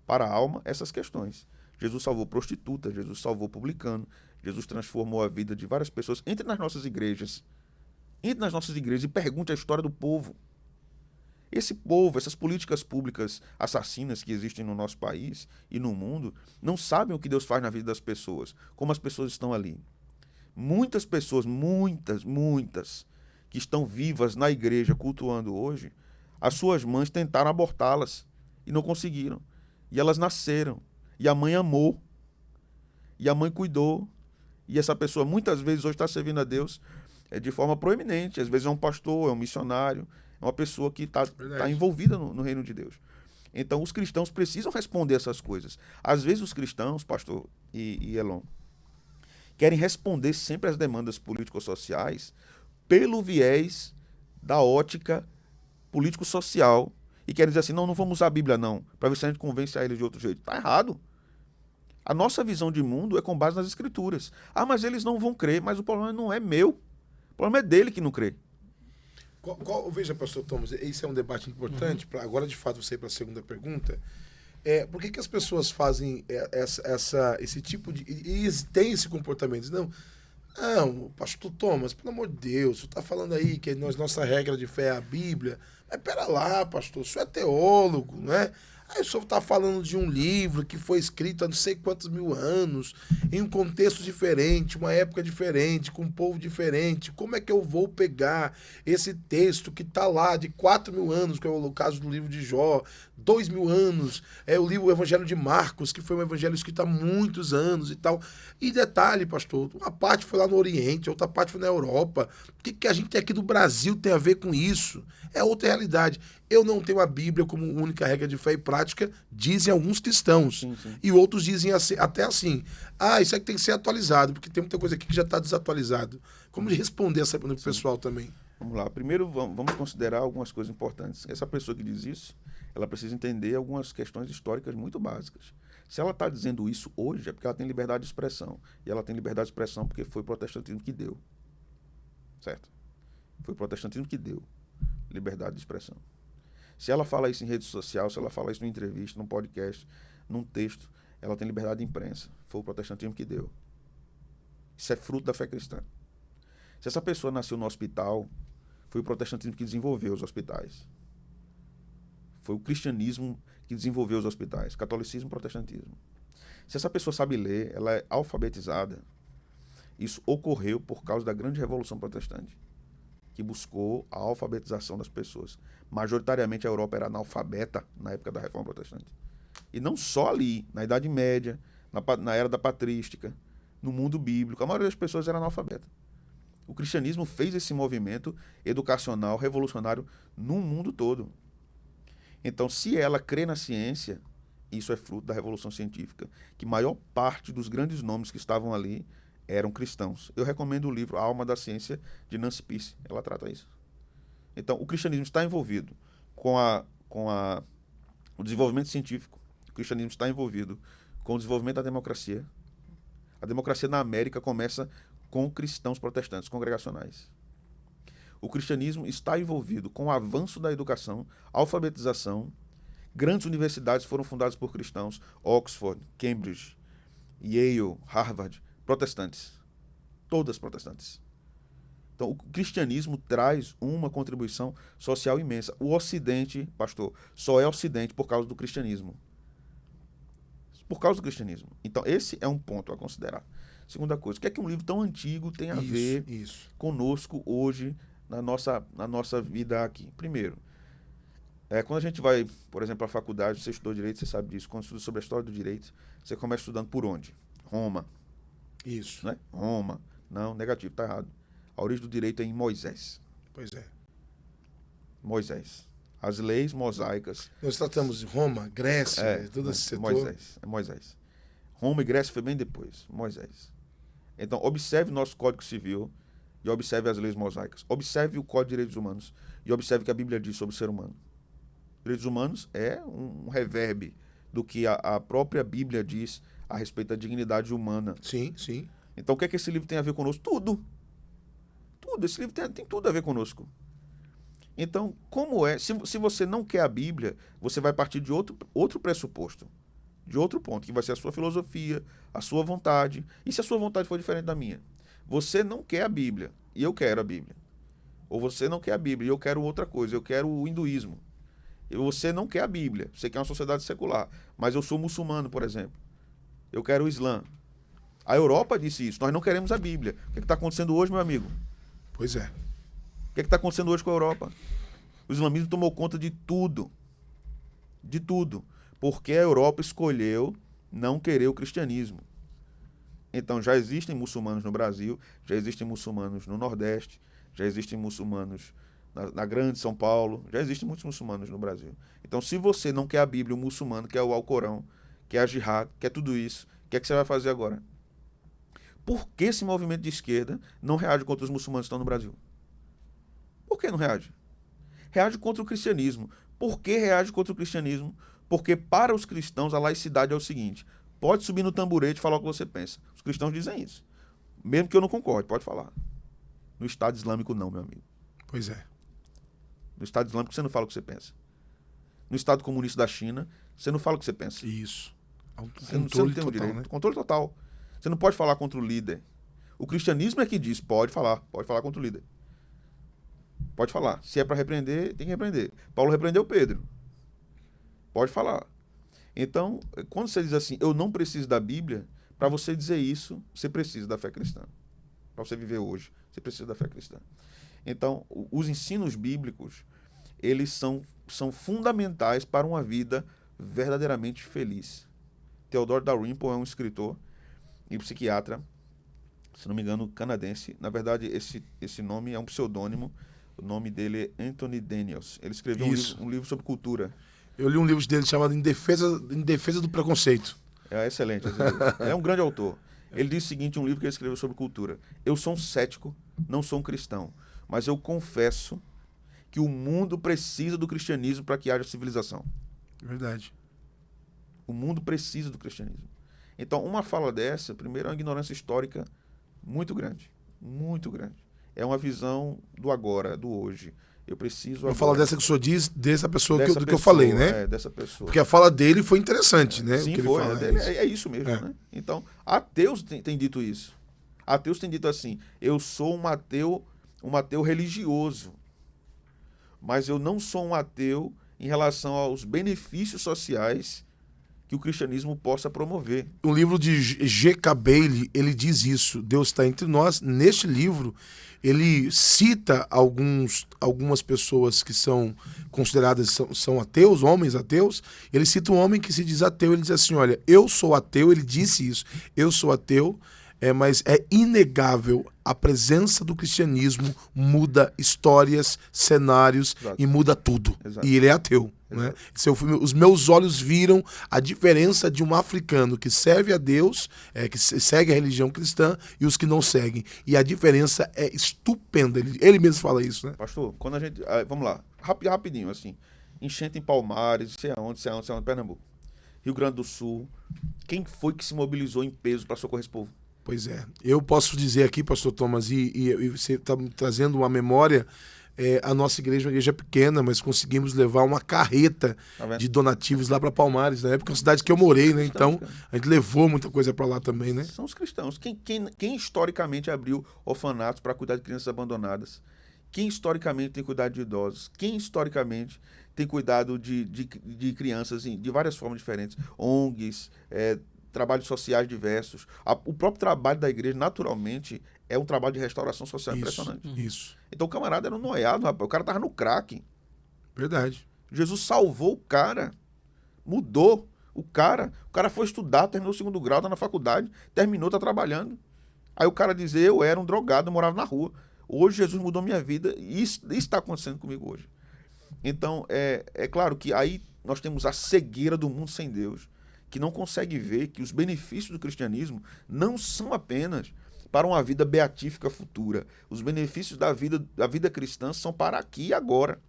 para a alma essas questões. Jesus salvou prostituta, Jesus salvou publicano, Jesus transformou a vida de várias pessoas. Entre nas nossas igrejas e pergunte a história do povo. Esse povo, essas políticas públicas assassinas que existem no nosso país e no mundo, não sabem o que Deus faz na vida das pessoas, como as pessoas estão ali. Muitas pessoas, muitas, que estão vivas na igreja cultuando hoje, as suas mães tentaram abortá-las e não conseguiram. E elas nasceram. E a mãe amou. E a mãe cuidou. E essa pessoa muitas vezes hoje está servindo a Deus de forma proeminente. Às vezes é um pastor, é um missionário, é uma pessoa que está envolvida no reino de Deus. Então os cristãos precisam responder essas coisas. Às vezes os cristãos, pastor e Elon, querem responder sempre às demandas político-sociais pelo viés da ótica político-social e querem dizer assim, não vamos usar a Bíblia não, para ver se a gente convence a eles de outro jeito. Está errado. A nossa visão de mundo é com base nas Escrituras. Ah, mas eles não vão crer, mas o problema não é meu. O problema é dele que não crê. Veja, pastor Thomas, esse é um debate importante. Agora, de fato, você ir para a segunda pergunta. Por que as pessoas fazem esse tipo de... E tem esse comportamento? Não, pastor Thomas, pelo amor de Deus, você está falando aí que nossa regra de fé é a Bíblia. Mas pera lá, pastor, o senhor é teólogo, não é? Aí o senhor está falando de um livro que foi escrito há não sei quantos mil anos, em um contexto diferente, uma época diferente, com um povo diferente. Como é que eu vou pegar esse texto que está lá de 4.000 anos, que é o caso do livro de Jó, 2.000 anos, o Evangelho de Marcos, que foi um evangelho escrito há muitos anos e tal. E detalhe, pastor, uma parte foi lá no Oriente, outra parte foi na Europa. O que a gente aqui do Brasil tem a ver com isso? É outra realidade. Eu não tenho a Bíblia como única regra de fé e prática, dizem alguns cristãos. Sim. E outros dizem até assim, isso aqui tem que ser atualizado, porque tem muita coisa aqui que já está desatualizado. Como responder essa pergunta para o pessoal também? Vamos lá. Primeiro, vamos considerar algumas coisas importantes. Essa pessoa que diz isso, ela precisa entender algumas questões históricas muito básicas. Se ela está dizendo isso hoje, é porque ela tem liberdade de expressão. E ela tem liberdade de expressão porque foi o protestantismo que deu. Certo? Foi o protestantismo que deu liberdade de expressão. Se ela fala isso em rede social, se ela fala isso numa entrevista, num podcast, num texto, ela tem liberdade de imprensa. Foi o protestantismo que deu. Isso é fruto da fé cristã. Se essa pessoa nasceu no hospital, foi o protestantismo que desenvolveu os hospitais. Foi o cristianismo que desenvolveu os hospitais. Catolicismo e protestantismo. Se essa pessoa sabe ler, ela é alfabetizada, isso ocorreu por causa da grande revolução protestante, que buscou a alfabetização das pessoas. Majoritariamente a Europa era analfabeta na época da Reforma Protestante. E não só ali, na Idade Média, na Era da Patrística, no mundo bíblico, a maioria das pessoas era analfabeta. O cristianismo fez esse movimento educacional, revolucionário, no mundo todo. Então, se ela crê na ciência, isso é fruto da Revolução Científica, que maior parte dos grandes nomes que estavam ali eram cristãos. Eu recomendo o livro A Alma da Ciência, de Nancy Pearce. Ela trata isso. Então, o cristianismo está envolvido com o desenvolvimento científico. O cristianismo está envolvido com o desenvolvimento da democracia. A democracia na América começa com cristãos protestantes, congregacionais. O cristianismo está envolvido com o avanço da educação, alfabetização. Grandes universidades foram fundadas por cristãos. Oxford, Cambridge, Yale, Harvard, protestantes. Todas protestantes. Então, o cristianismo traz uma contribuição social imensa. O Ocidente, pastor, só é Ocidente por causa do cristianismo. Por causa do cristianismo. Então, esse é um ponto a considerar. Segunda coisa, o que é que um livro tão antigo tem a ver conosco hoje na nossa vida aqui? Primeiro, quando a gente vai, por exemplo, à faculdade, você estudou direito, você sabe disso. Quando estuda sobre a história do direito, você começa estudando por onde? Roma. Isso. Né? Roma. Não, negativo, está errado. A origem do direito é em Moisés. Pois é. Moisés. As leis mosaicas. Nós tratamos de Roma, Grécia, todo esse setor. Moisés. Roma e Grécia foi bem depois. Moisés. Então, observe nosso Código Civil e observe as leis mosaicas. Observe o Código de Direitos Humanos e observe o que a Bíblia diz sobre o ser humano. Direitos humanos é um reverb do que a própria Bíblia diz a respeito da dignidade humana. Sim, sim. Então, o que é que esse livro tem a ver conosco? Tudo. Esse livro tem tudo a ver conosco. Então, como é? Se você não quer a Bíblia, você vai partir de outro pressuposto, de outro ponto, que vai ser a sua filosofia, a sua vontade. E se a sua vontade for diferente da minha? Você não quer a Bíblia, e eu quero a Bíblia. Ou você não quer a Bíblia, e eu quero outra coisa, eu quero o hinduísmo. Você não quer a Bíblia, você quer uma sociedade secular. Mas eu sou muçulmano, por exemplo. Eu quero o Islã. A Europa disse isso, nós não queremos a Bíblia. O que está acontecendo hoje, meu amigo? Pois é. O que está acontecendo hoje com a Europa? O islamismo tomou conta de tudo. De tudo. Porque a Europa escolheu não querer o cristianismo. Então, já existem muçulmanos no Brasil, já existem muçulmanos no Nordeste, já existem muçulmanos na Grande São Paulo, já existem muitos muçulmanos no Brasil. Então, se você não quer a Bíblia, o muçulmano, quer o Alcorão, quer a Jihad, quer tudo isso, o que é que você vai fazer agora? Por que esse movimento de esquerda não reage contra os muçulmanos que estão no Brasil? Por que não reage? Reage contra o cristianismo. Por que reage contra o cristianismo? Porque para os cristãos a laicidade é o seguinte: pode subir no tamborete e falar o que você pensa. Os cristãos dizem isso. Mesmo que eu não concorde, pode falar. No Estado Islâmico não, meu amigo. Pois é. No Estado Islâmico você não fala o que você pensa. No Estado Comunista da China, você não fala o que você pensa. Isso. Você não tem o direito. Né? Controle total. Você não pode falar contra o líder. O cristianismo é que diz, pode falar contra o líder. Pode falar. Se é para repreender, tem que repreender. Paulo repreendeu Pedro. Pode falar. Então, quando você diz assim, eu não preciso da Bíblia, para você dizer isso, você precisa da fé cristã. Para você viver hoje, você precisa da fé cristã. Então, os ensinos bíblicos, eles são fundamentais para uma vida verdadeiramente feliz. Theodore Dalrymple é um escritor e psiquiatra, se não me engano, canadense. Na verdade, esse nome é um pseudônimo. O nome dele é Anthony Daniels. Ele escreveu um livro sobre cultura. Eu li um livro dele chamado Em Defesa do Preconceito. É excelente. Ele é um grande autor. Ele diz o seguinte, um livro que ele escreveu sobre cultura. Eu sou um cético, não sou um cristão, mas eu confesso que o mundo precisa do cristianismo para que haja civilização. Verdade. O mundo precisa do cristianismo. Então, uma fala dessa, primeiro, é uma ignorância histórica muito grande. Muito grande. É uma visão do agora, do hoje. Eu preciso... Eu falo dessa que o senhor diz, dessa pessoa dessa que eu falei, né? É, dessa pessoa. Porque a fala dele foi interessante, né? Sim, o que foi. Ele fala, é isso mesmo, né? Então, ateus têm dito isso. Ateus têm dito assim, eu sou um ateu religioso, mas eu não sou um ateu em relação aos benefícios sociais que o cristianismo possa promover. Um livro de G.K. Bailey, ele diz isso, Deus está entre nós. Neste livro, ele cita algumas pessoas que são consideradas são ateus, homens ateus. Ele cita um homem que se diz ateu, ele diz assim, olha, eu sou ateu, ele disse isso, eu sou ateu, mas é inegável, a presença do cristianismo muda histórias, cenários. Exato. E muda tudo. Exato. E ele é ateu. Né? Os meus olhos viram a diferença de um africano que serve a Deus, que segue a religião cristã, e os que não seguem. E a diferença é estupenda. Ele mesmo fala isso, né? Pastor, quando a gente... Vamos lá, rapidinho, assim. Enchente em Palmares, sei aonde, Pernambuco. Rio Grande do Sul. Quem foi que se mobilizou em peso para socorrer esse povo? Pois é. Eu posso dizer aqui, pastor Thomas, e você está me trazendo uma memória, a nossa igreja é uma igreja pequena, mas conseguimos levar uma carreta de donativos lá para Palmares, na época, uma cidade que eu morei, né? Então, a gente levou muita coisa para lá também, né? São os cristãos. Quem historicamente abriu orfanatos para cuidar de crianças abandonadas? Quem historicamente tem cuidado de idosos? Quem historicamente tem cuidado de crianças de várias formas diferentes? ONGs, trabalhos sociais diversos. O próprio trabalho da igreja, naturalmente, é um trabalho de restauração social impressionante. Isso. Então o camarada era um noiado, rapaz. O cara tava no crack. Verdade. Jesus salvou o cara. Mudou o cara. O cara foi estudar, terminou o 2º grau, tá na faculdade, terminou, tá trabalhando. Aí o cara diz, eu era um drogado, eu morava na rua. Hoje Jesus mudou minha vida e isso está acontecendo comigo hoje. Então, é claro que aí nós temos a cegueira do mundo sem Deus, que não consegue ver que os benefícios do cristianismo não são apenas para uma vida beatífica futura. Os benefícios da vida cristã são para aqui e agora.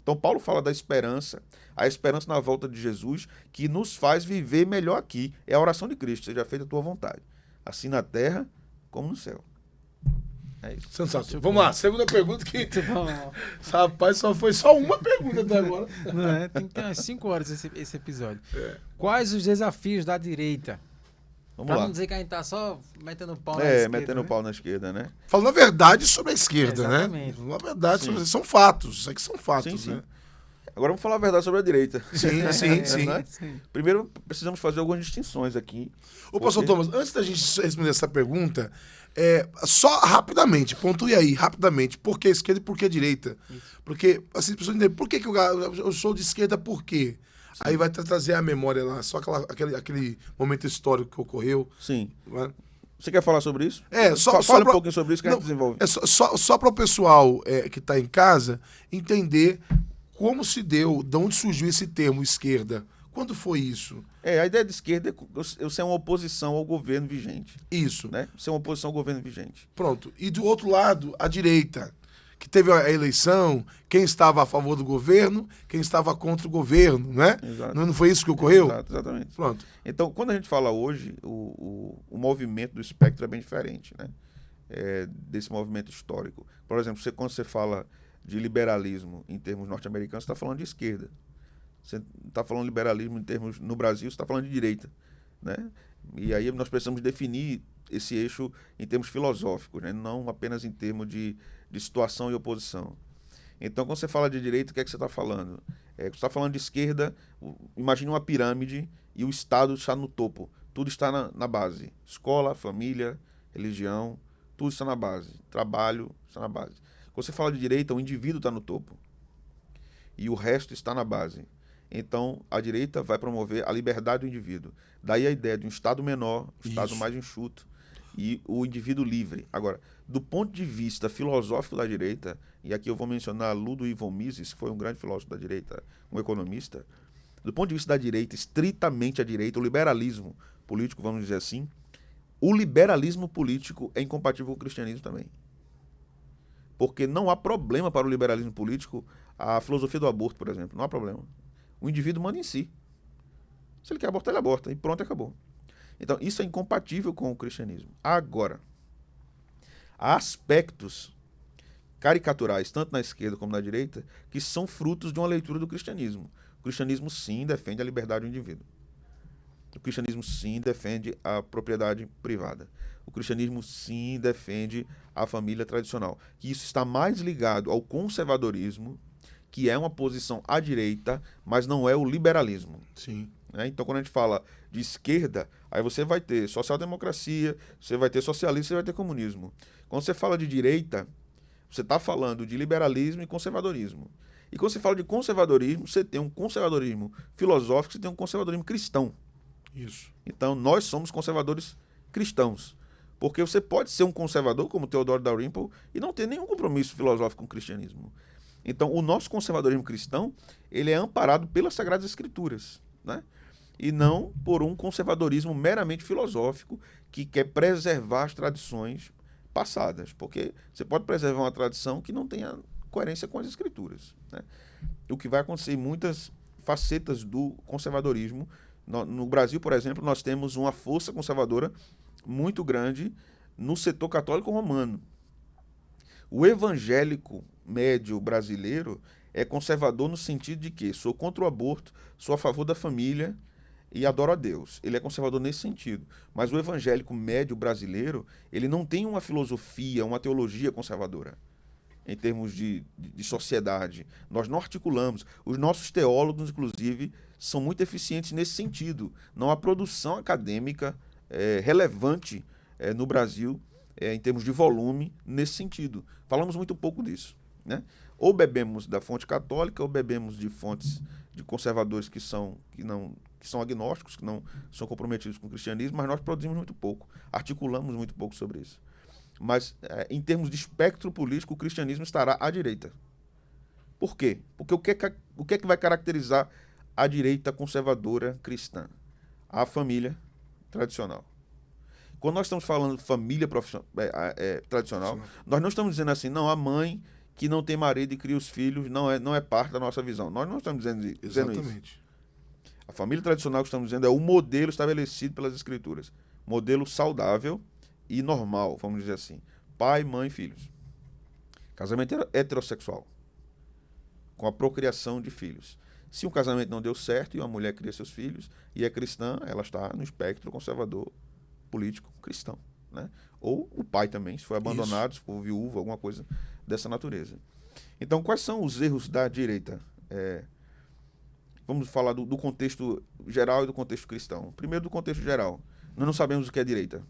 Então Paulo fala da esperança, a esperança na volta de Jesus, que nos faz viver melhor aqui. É a oração de Cristo, seja feita a tua vontade, assim na terra como no céu. É isso. Sensacional. Vamos lá, segunda pergunta que... Rapaz, foi só uma pergunta até agora. Não é? Tem que ter umas 5 horas esse episódio. Quais os desafios da direita? Vamos lá. Não dizer que a gente tá só metendo pau na esquerda. Metendo pau na esquerda, né? Falando a verdade sobre a esquerda, exatamente. Falando a verdade, são fatos. Isso aqui são fatos, sim. né? Agora vamos falar a verdade sobre a direita. Sim, sim, sim. Né? Primeiro, precisamos fazer algumas distinções aqui. Ô, pastor Thomas, antes da gente responder essa pergunta, só rapidamente, pontue aí, rapidamente, por que esquerda e por que direita? Porque, assim, as pessoas entendem, por que eu sou de esquerda, por quê? Sim. Aí vai trazer a memória lá, só aquele momento histórico que ocorreu. Sim. Né? Você quer falar sobre isso? Fala um pouquinho sobre isso que a gente desenvolve. Só para o pessoal que está em casa entender como se deu, de onde surgiu esse termo esquerda. Quando foi isso? A ideia de esquerda é eu ser uma oposição ao governo vigente. Isso. Né? Ser uma oposição ao governo vigente. Pronto. E do outro lado, a direita, que teve a eleição, quem estava a favor do governo, quem estava contra o governo, né? Exato. Não foi isso que ocorreu? Exatamente. Pronto. Então, quando a gente fala hoje, o movimento do espectro é bem diferente, né? Desse movimento histórico. Por exemplo, quando você fala de liberalismo em termos norte-americanos, você está falando de esquerda. Você está falando de liberalismo em termos no Brasil, você está falando de direita, né? E aí nós precisamos definir esse eixo em termos filosóficos, né? Não apenas em termos de situação e oposição. Então, quando você fala de direita, o que é que você está falando? Você está falando de esquerda, imagine uma pirâmide e o Estado está no topo. Tudo está na base. Escola, família, religião, tudo está na base. Trabalho está na base. Quando você fala de direita, o indivíduo está no topo. E o resto está na base. Então, a direita vai promover a liberdade do indivíduo. Daí a ideia de um Estado menor, um Estado mais enxuto, e o indivíduo livre. Agora, do ponto de vista filosófico da direita, e aqui eu vou mencionar Ludwig von Mises, que foi um grande filósofo da direita, um economista, do ponto de vista da direita, estritamente a direita, o liberalismo político, vamos dizer assim, o liberalismo político é incompatível com o cristianismo também. Porque não há problema para o liberalismo político a filosofia do aborto, por exemplo. Não há problema. O indivíduo manda em si. Se ele quer abortar, ele aborta. E pronto, acabou. Então, isso é incompatível com o cristianismo. Agora, há aspectos caricaturais, tanto na esquerda como na direita, que são frutos de uma leitura do cristianismo. O cristianismo, sim, defende a liberdade do indivíduo. O cristianismo, sim, defende a propriedade privada. O cristianismo, sim, defende a família tradicional. Que isso está mais ligado ao conservadorismo, que é uma posição à direita, mas não é o liberalismo. Sim. Então, quando a gente fala de esquerda, aí você vai ter social-democracia, você vai ter socialismo, você vai ter comunismo. Quando você fala de direita, você está falando de liberalismo e conservadorismo. E quando você fala de conservadorismo, você tem um conservadorismo filosófico, você tem um conservadorismo cristão. Isso. Então, nós somos conservadores cristãos. Porque você pode ser um conservador, como Theodore Dalrymple, e não ter nenhum compromisso filosófico com o cristianismo. Então, o nosso conservadorismo cristão, ele é amparado pelas Sagradas Escrituras, né? E não por um conservadorismo meramente filosófico que quer preservar as tradições passadas. Porque você pode preservar uma tradição que não tenha coerência com as Escrituras, né? O que vai acontecer em muitas facetas do conservadorismo. No Brasil, por exemplo, nós temos uma força conservadora muito grande no setor católico romano. O evangélico médio brasileiro é conservador no sentido de que sou contra o aborto, sou a favor da família e adoro a Deus. Ele é conservador nesse sentido. Mas o evangélico médio brasileiro, ele não tem uma filosofia, uma teologia conservadora em termos de sociedade. Nós não articulamos. Os nossos teólogos, inclusive, são muito eficientes nesse sentido. Não há produção acadêmica relevante no Brasil, em termos de volume, nesse sentido. Falamos muito pouco disso, né? Ou bebemos da fonte católica, ou bebemos de fontes de conservadores que são agnósticos, que não são comprometidos com o cristianismo, mas nós produzimos muito pouco, articulamos muito pouco sobre isso. Mas, em termos de espectro político, o cristianismo estará à direita. Por quê? Porque o que é que vai caracterizar a direita conservadora cristã? A família tradicional. Quando nós estamos falando de família tradicional, nós não estamos dizendo assim, não, a mãe que não tem marido e cria os filhos não é parte da nossa visão. Nós não estamos dizendo Exatamente. isso. A família tradicional que estamos dizendo é o modelo estabelecido pelas Escrituras. Modelo saudável e normal, vamos dizer assim. Pai, mãe, filhos. Casamento heterossexual. Com a procriação de filhos. Se um casamento não deu certo e uma mulher cria seus filhos e é cristã, ela está no espectro conservador político cristão, né? Ou o pai também, se foi abandonado, se for viúvo, alguma coisa dessa natureza. Então, quais são os erros da direita? Vamos falar do contexto geral e do contexto cristão. Primeiro, do contexto geral. Nós não sabemos o que é direita.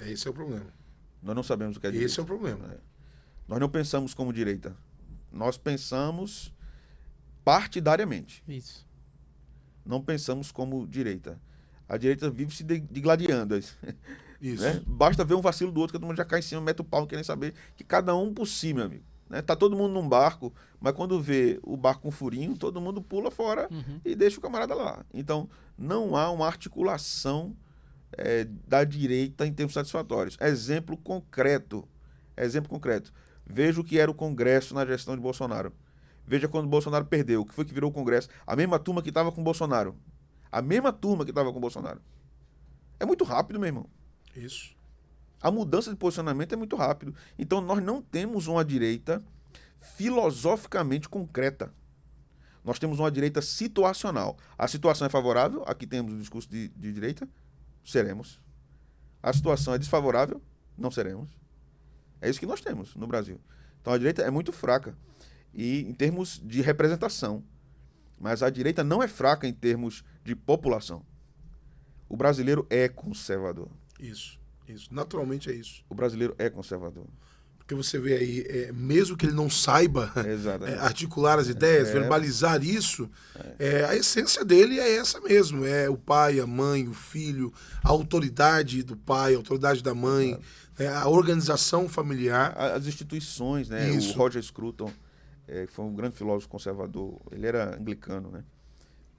Esse é o problema. Nós não sabemos o que é direita. Esse é o problema. Nós não pensamos como direita. Nós pensamos partidariamente. Isso. Não pensamos como direita. A direita vive se digladiando. Isso. Né? Basta ver um vacilo do outro, que todo mundo já cai em cima, mete o pau, não quer nem saber. Que cada um por si, meu amigo. Né? Tá todo mundo num barco, mas quando vê o barco com furinho, todo mundo pula fora e deixa o camarada lá. Então, não há uma articulação da direita em termos satisfatórios. Exemplo concreto. Veja o que era o Congresso na gestão de Bolsonaro. Veja quando o Bolsonaro perdeu, o que foi que virou o Congresso. A mesma turma que estava com o Bolsonaro. É muito rápido, meu irmão. Isso. A mudança de posicionamento é muito rápido. Então, nós não temos uma direita filosoficamente concreta. Nós temos uma direita situacional. A situação é favorável, aqui temos o discurso de direita, seremos. A situação é desfavorável, não seremos. É isso que nós temos no Brasil. Então, a direita é muito fraca em termos de representação. Mas a direita não é fraca em termos de população. O brasileiro é conservador. Isso. Naturalmente é isso. O brasileiro é conservador. Porque você vê aí, mesmo que ele não saiba articular as ideias, verbalizar isso, a essência dele é essa mesmo. É o pai, a mãe, o filho, a autoridade do pai, a autoridade da mãe, a organização familiar. As instituições, né? Isso. O Roger Scruton, que foi um grande filósofo conservador, ele era anglicano, né?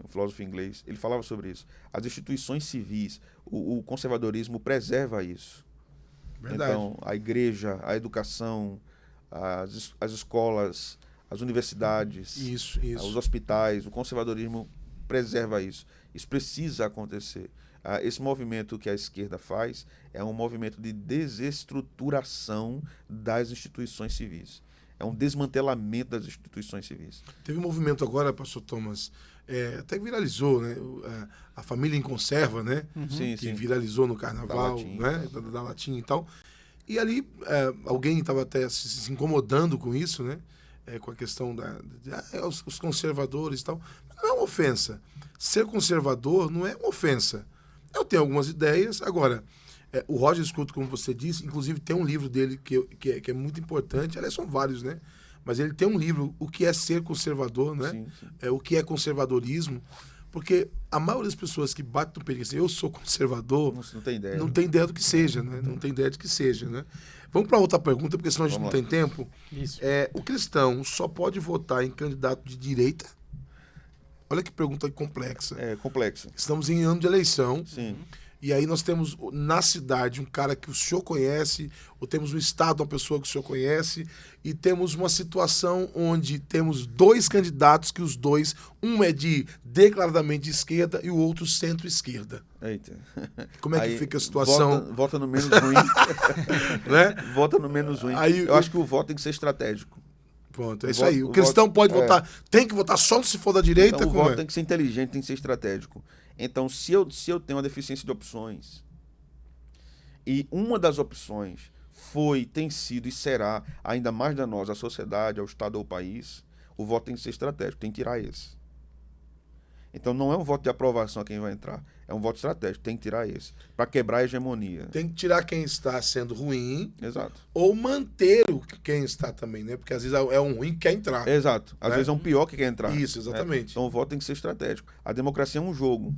Um filósofo inglês, ele falava sobre isso. As instituições civis, o conservadorismo preserva isso. Verdade. Então, a igreja, a educação, as escolas, as universidades, os hospitais, o conservadorismo preserva isso. Isso precisa acontecer. Esse movimento que a esquerda faz é um movimento de desestruturação das instituições civis. É um desmantelamento das instituições civis. Teve um movimento agora, pastor Thomas, até que viralizou, né? A Família em Conserva, né? Sim, que viralizou no carnaval, né? Da Latim e tal. E ali alguém estava até se incomodando com isso, né? Com a questão os conservadores e tal. Mas não é uma ofensa. Ser conservador não é uma ofensa. Eu tenho algumas ideias. Agora, o Roger Scruton, como você disse, inclusive tem um livro dele que é muito importante. Aliás, são vários, né? Mas ele tem um livro, O que é ser conservador, né? Sim. O que é conservadorismo. Porque a maioria das pessoas que batem no peito e dizem, eu sou conservador, não tem ideia. Não tem ideia do que seja, né? Não tem ideia de que seja, né? Vamos para outra pergunta, porque senão a gente não tem tempo. Isso. O cristão só pode votar em candidato de direita? Olha que pergunta complexa. É complexa. Estamos em ano de eleição. Sim. E aí nós temos na cidade um cara que o senhor conhece, ou temos no estado uma pessoa que o senhor conhece, e temos uma situação onde temos dois candidatos que os dois, um é declaradamente de esquerda e o outro centro-esquerda. Eita. Como é que fica a situação? Vota no menos ruim. Né? Vota no menos ruim. Eu acho que o voto tem que ser estratégico. Pronto, é isso aí. O cristão pode votar, tem que votar só se for da direita? Então, o voto tem que ser inteligente, tem que ser estratégico. Então, se eu tenho uma deficiência de opções, e uma das opções tem sido e será ainda mais danosa à sociedade, ao Estado ou ao país, o voto tem que ser estratégico, tem que tirar esse. Então, não é um voto de aprovação a quem vai entrar, é um voto estratégico, tem que tirar esse, para quebrar a hegemonia. Tem que tirar quem está sendo ruim. Exato. Ou manter quem está também, né? Porque às vezes é um ruim que quer entrar. Exato. Às vezes é um pior que quer entrar. Isso, exatamente. Então, o voto tem que ser estratégico. A democracia é um jogo.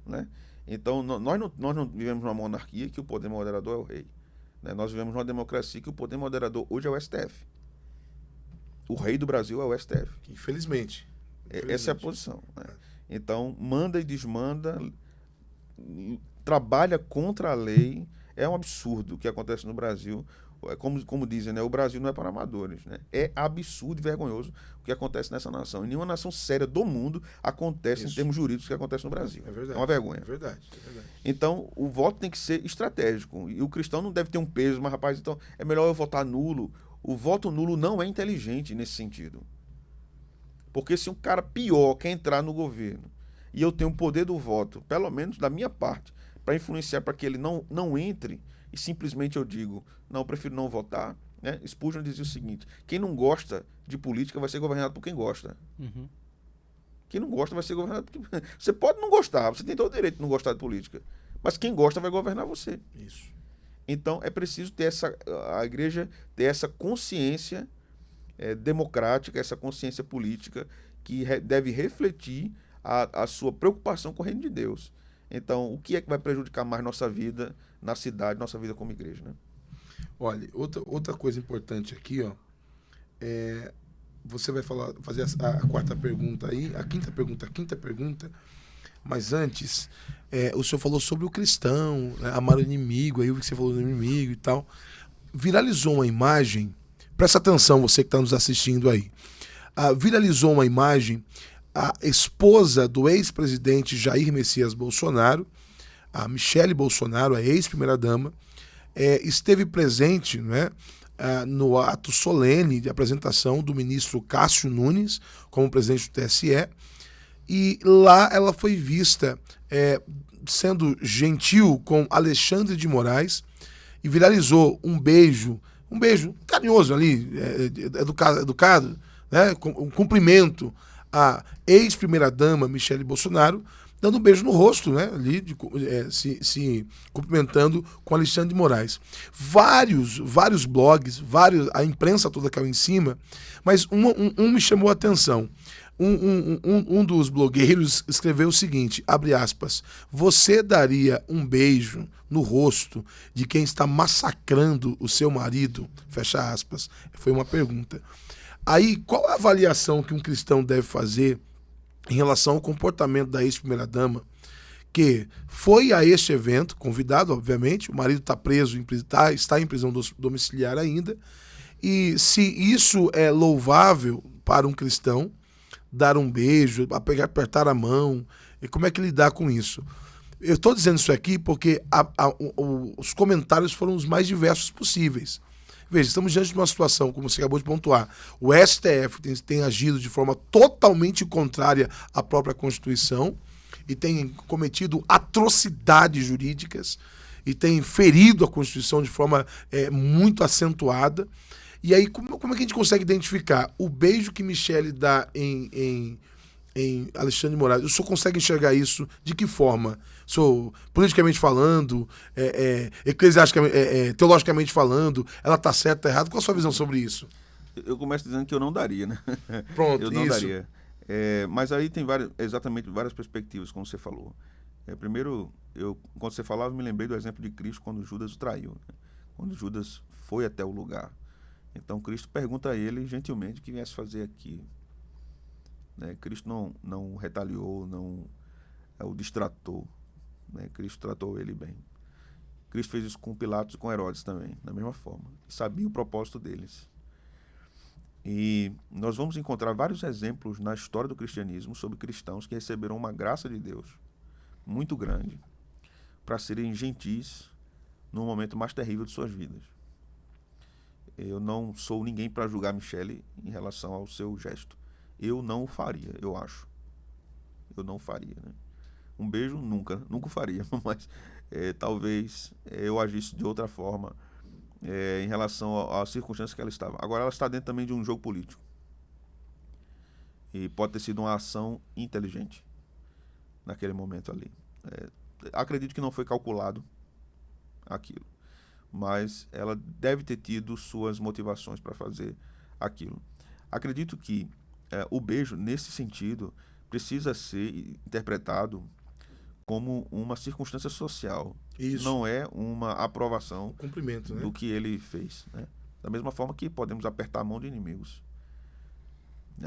Né? Então, nós não vivemos numa monarquia que o poder moderador é o rei. Né? Nós vivemos numa democracia que o poder moderador hoje é o STF. O rei do Brasil é o STF. Infelizmente. Essa é a posição. Né? Então, manda e desmanda, trabalha contra a lei. É um absurdo o que acontece no Brasil. Como dizem, né? O Brasil não é para amadores. Né? É absurdo e vergonhoso o que acontece nessa nação. Em nenhuma nação séria do mundo acontece, em termos jurídicos, o que acontece no Brasil. É verdade. É uma vergonha. É verdade. Então, o voto tem que ser estratégico. E o cristão não deve ter um peso, mas, rapaz, então é melhor eu votar nulo. O voto nulo não é inteligente nesse sentido. Porque se um cara pior quer entrar no governo e eu tenho o poder do voto, pelo menos da minha parte, para influenciar para que ele não entre, e simplesmente eu digo, não, eu prefiro não votar, Né? Spurgeon dizia o seguinte: quem não gosta de política vai ser governado por quem gosta. Uhum. Quem não gosta vai ser governado por quem... Você pode não gostar, você tem todo o direito de não gostar de política, mas quem gosta vai governar você. Isso. Então é preciso ter a igreja ter essa consciência democrática, essa consciência política que deve refletir a sua preocupação com o reino de Deus. Então, o que é que vai prejudicar mais nossa vida na cidade, nossa vida como igreja, né? Olha, outra coisa importante aqui, ó, você vai fazer a quarta pergunta aí, a quinta pergunta, mas antes, o senhor falou sobre o cristão, né, amar o inimigo, aí o que você falou do inimigo e tal. Viralizou uma imagem, presta atenção você que está nos assistindo aí, viralizou uma imagem, a esposa do ex-presidente Jair Messias Bolsonaro, a Michele Bolsonaro, a ex-primeira-dama, esteve presente, né, no ato solene de apresentação do ministro Cássio Nunes como presidente do TSE, e lá ela foi vista sendo gentil com Alexandre de Moraes e viralizou um beijo carinhoso ali, educado, né, um cumprimento à ex-primeira-dama Michele Bolsonaro, dando um beijo no rosto, né, ali, se cumprimentando com Alexandre de Moraes. Vários blogs, a imprensa toda caiu em cima, mas um me chamou a atenção. Um dos blogueiros escreveu o seguinte, abre aspas: você daria um beijo no rosto de quem está massacrando o seu marido? Fecha aspas. Foi uma pergunta. Aí, qual a avaliação que um cristão deve fazer em relação ao comportamento da ex-primeira-dama, que foi a este evento, convidado, obviamente, o marido está preso, está em prisão domiciliar ainda, e se isso é louvável para um cristão, dar um beijo, apertar a mão, e como é que lidar com isso? Eu estou dizendo isso aqui porque os comentários foram os mais diversos possíveis. Veja, estamos diante de uma situação, como você acabou de pontuar, o STF tem agido de forma totalmente contrária à própria Constituição e tem cometido atrocidades jurídicas e tem ferido a Constituição de forma muito acentuada. E aí, como é que a gente consegue identificar o beijo que Michele dá em Alexandre de Moraes? O senhor consegue enxergar isso de que forma? Politicamente falando, eclesiasticamente, teologicamente falando, ela está certa ou errada? Qual a sua visão sobre isso? Eu começo dizendo que eu não daria, né? Pronto, eu não isso. daria. Mas aí tem exatamente várias perspectivas, como você falou. Primeiro, quando você falava, eu me lembrei do exemplo de Cristo quando Judas o traiu, né? Quando Judas foi até o lugar. Então Cristo pergunta a ele gentilmente o que viesse fazer aqui. Né? Cristo não retaliou, não o distratou. Né? Cristo tratou ele bem. Cristo fez isso com Pilatos e com Herodes também, da mesma forma. Sabia o propósito deles. E nós vamos encontrar vários exemplos na história do cristianismo sobre cristãos que receberam uma graça de Deus muito grande para serem gentis no momento mais terrível de suas vidas. Eu não sou ninguém para julgar Michele em relação ao seu gesto. Eu não o faria, eu acho. Eu não faria, né? Um beijo, nunca faria, mas talvez eu agisse de outra forma em relação às circunstâncias que ela estava. Agora, ela está dentro também de um jogo político. E pode ter sido uma ação inteligente naquele momento ali. Acredito que não foi calculado aquilo, mas ela deve ter tido suas motivações para fazer aquilo. Acredito que o beijo, nesse sentido, precisa ser interpretado como uma circunstância social. Isso. Não é uma aprovação Cumprimento, né? do que ele fez. Né? Da mesma forma que podemos apertar a mão de inimigos.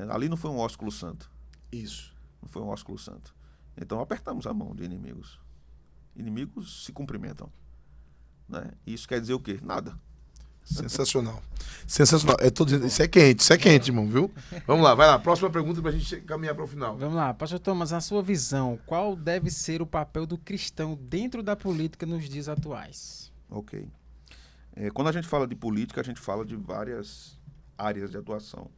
Ali não foi um ósculo santo. Isso. Não foi um ósculo santo. Então apertamos a mão de inimigos. Inimigos se cumprimentam. Né? Isso quer dizer o quê? Nada. Sensacional. Sensacional. Isso é quente, irmão, viu? Vamos lá, vai lá. Próxima pergunta pra gente caminhar para o final. Vamos lá, pastor Thomas, na sua visão, qual deve ser o papel do cristão dentro da política nos dias atuais? Ok. Quando a gente fala de política, a gente fala de várias áreas de atuação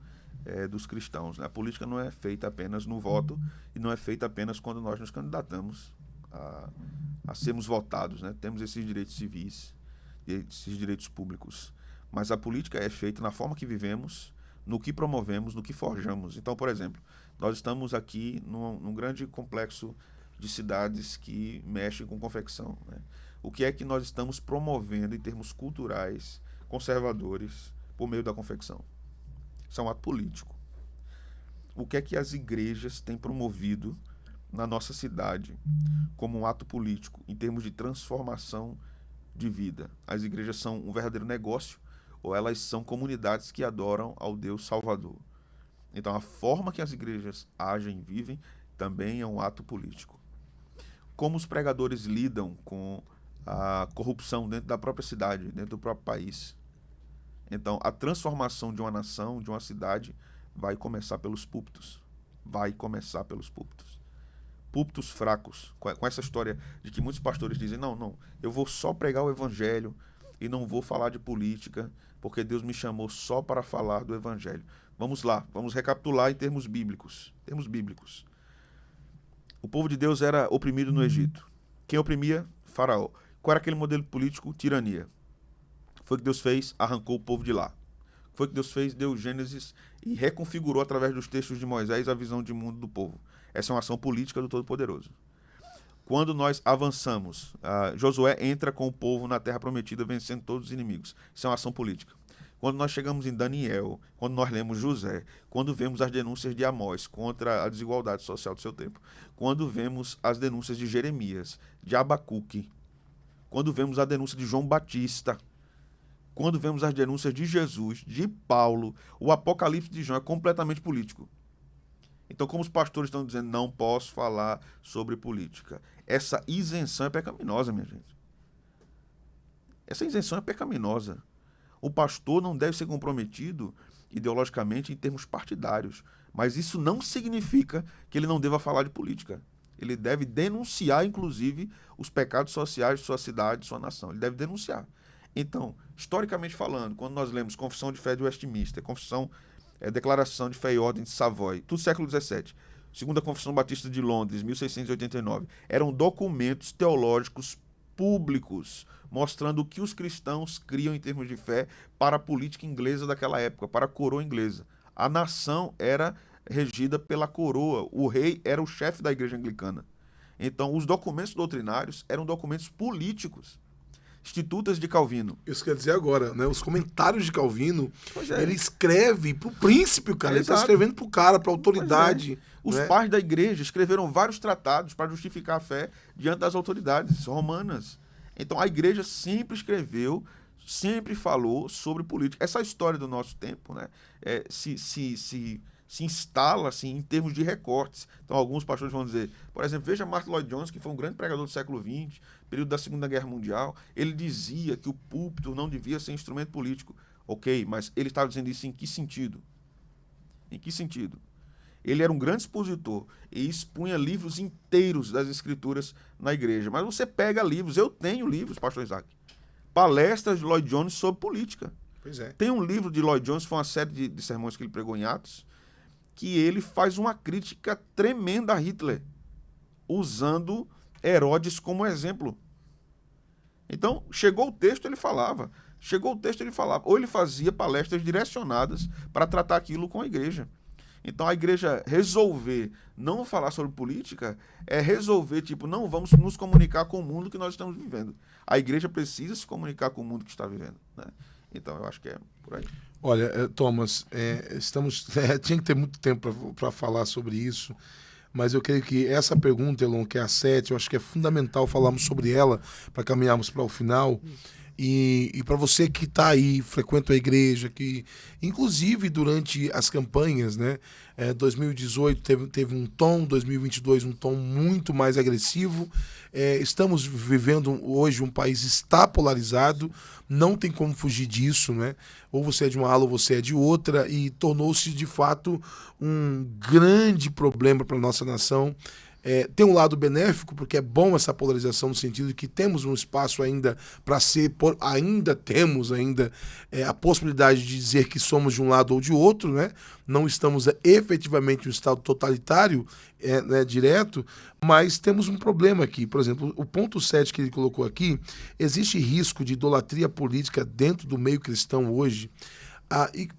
dos cristãos. Né? A política não é feita apenas no voto e não é feita apenas quando nós nos candidatamos a sermos votados. Né? Temos esses direitos civis, esses direitos públicos. mas a política é feita na forma que vivemos, no que promovemos, no que forjamos. Então, por exemplo, nós estamos aqui num grande complexo de cidades que mexem com confecção, né? O que é que nós estamos promovendo em termos culturais, conservadores, por meio da confecção? Isso é um ato político. O que é que as igrejas têm promovido na nossa cidade como um ato político, em termos de transformação de vida? As igrejas são um verdadeiro negócio ou elas são comunidades que adoram ao Deus Salvador? Então, a forma que as igrejas agem e vivem também é um ato político. Como os pregadores lidam com a corrupção dentro da própria cidade, dentro do próprio país? Então, a transformação de uma nação, de uma cidade, vai começar pelos púlpitos. Vai começar pelos púlpitos. Púlpitos fracos, com essa história de que muitos pastores dizem, não, eu vou só pregar o evangelho e não vou falar de política, porque Deus me chamou só para falar do evangelho. Vamos lá, vamos recapitular em termos bíblicos. O povo de Deus era oprimido no Egito. Quem oprimia? Faraó. Qual era aquele modelo político? Tirania. Foi o que Deus fez? Arrancou o povo de lá. Foi o que Deus fez? Deu Gênesis e reconfigurou através dos textos de Moisés a visão de mundo do povo. Essa é uma ação política do Todo-Poderoso. Quando nós avançamos, Josué entra com o povo na Terra Prometida, vencendo todos os inimigos. Isso é uma ação política. Quando nós chegamos em Daniel, quando nós lemos José, quando vemos as denúncias de Amós contra a desigualdade social do seu tempo, quando vemos as denúncias de Jeremias, de Abacuque, quando vemos a denúncia de João Batista, quando vemos as denúncias de Jesus, de Paulo, o Apocalipse de João é completamente político. Então, como os pastores estão dizendo, não posso falar sobre política. Essa isenção é pecaminosa, minha gente. Essa isenção é pecaminosa. O pastor não deve ser comprometido ideologicamente em termos partidários, mas isso não significa que ele não deva falar de política. Ele deve denunciar, inclusive, os pecados sociais de sua cidade, de sua nação. Ele deve denunciar. Então, historicamente falando, quando nós lemos Confissão de Fé de Westminster, Declaração de Fé e Ordem de Savoy, tudo século XVII, Segunda Confissão Batista de Londres, 1689, eram documentos teológicos públicos, mostrando o que os cristãos criam em termos de fé para a política inglesa daquela época, para a coroa inglesa. A nação era regida pela coroa, o rei era o chefe da igreja anglicana. Então, os documentos doutrinários eram documentos políticos. Institutas de Calvino. Isso quer dizer agora, né? Os comentários de Calvino, ele escreve pro príncipe, cara. Ele está escrevendo pro cara, pra autoridade. Os pais da igreja escreveram vários tratados para justificar a fé diante das autoridades romanas. Então, a igreja sempre escreveu, sempre falou sobre política. Essa história do nosso tempo, né? Se instala assim, em termos de recortes. Então, alguns pastores vão dizer, por exemplo, veja Martin Lloyd Jones, que foi um grande pregador do século XX, período da Segunda Guerra Mundial. Ele dizia que o púlpito não devia ser instrumento político. Ok, mas ele estava dizendo isso em que sentido? Em que sentido? Ele era um grande expositor e expunha livros inteiros das Escrituras na igreja. Mas você pega livros, eu tenho livros, pastor Isaac, palestras de Lloyd Jones sobre política. Pois é. Tem um livro de Lloyd Jones, foi uma série de sermões que ele pregou em Atos, que ele faz uma crítica tremenda a Hitler, usando Herodes como exemplo. Então, chegou o texto, ele falava. Ou ele fazia palestras direcionadas para tratar aquilo com a igreja. Então, a igreja resolver não falar sobre política é resolver, não vamos nos comunicar com o mundo que nós estamos vivendo. A igreja precisa se comunicar com o mundo que está vivendo, né? Então, eu acho que é por aí. Olha, Thomas, tinha que ter muito tempo para falar sobre isso, mas eu creio que essa pergunta, Elon, que é a 7, eu acho que é fundamental falarmos sobre ela para caminharmos para o final. E para você que está aí, frequenta a igreja, que inclusive durante as campanhas, né, 2018 teve um tom, 2022 um tom muito mais agressivo. Estamos vivendo hoje um país está polarizado, não tem como fugir disso, né? Ou você é de uma ala ou você é de outra, e tornou-se de fato um grande problema para a nossa nação. Tem um lado benéfico, porque é bom essa polarização no sentido de que temos um espaço ainda para ser, temos a possibilidade de dizer que somos de um lado ou de outro, né? Não estamos efetivamente em um estado totalitário, né, direto, mas temos um problema aqui. Por exemplo, o ponto 7 que ele colocou aqui, existe risco de idolatria política dentro do meio cristão hoje,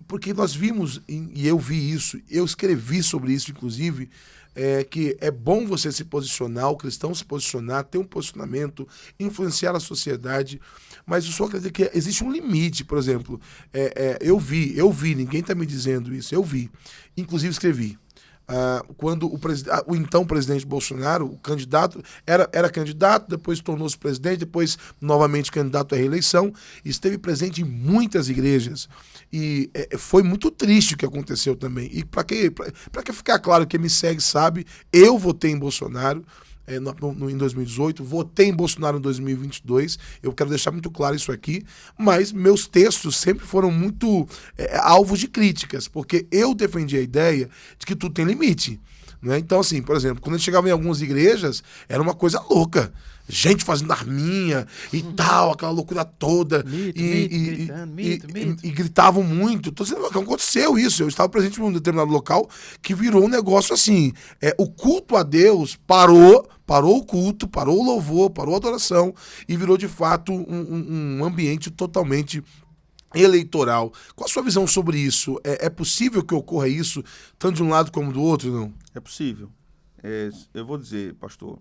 porque nós vimos, e eu vi isso, eu escrevi sobre isso, inclusive, que é bom você se posicionar, o cristão se posicionar, ter um posicionamento, influenciar a sociedade, mas eu só acredito que existe um limite. Por exemplo, eu vi, ninguém está me dizendo isso, eu vi, inclusive escrevi. Quando o então presidente Bolsonaro, o candidato, era candidato, depois tornou-se presidente, depois novamente candidato à reeleição, esteve presente em muitas igrejas. E foi muito triste o que aconteceu também. E para que ficar claro, quem me segue sabe, eu votei em Bolsonaro em 2018, votei em Bolsonaro em 2022, eu quero deixar muito claro isso aqui, mas meus textos sempre foram muito alvos de críticas, porque eu defendi a ideia de que tudo tem limite. Né? Então, assim, por exemplo, quando a gente chegava em algumas igrejas, era uma coisa louca. Gente fazendo arminha e tal, aquela loucura toda. E gritavam muito. Tô dizendo que aconteceu isso. Eu estava presente em um determinado local que virou um negócio assim. O culto a Deus parou o culto, parou o louvor, parou a adoração e virou de fato um ambiente totalmente eleitoral. Qual a sua visão sobre isso? É possível que ocorra isso, tanto de um lado como do outro, não? É possível. Eu vou dizer, pastor,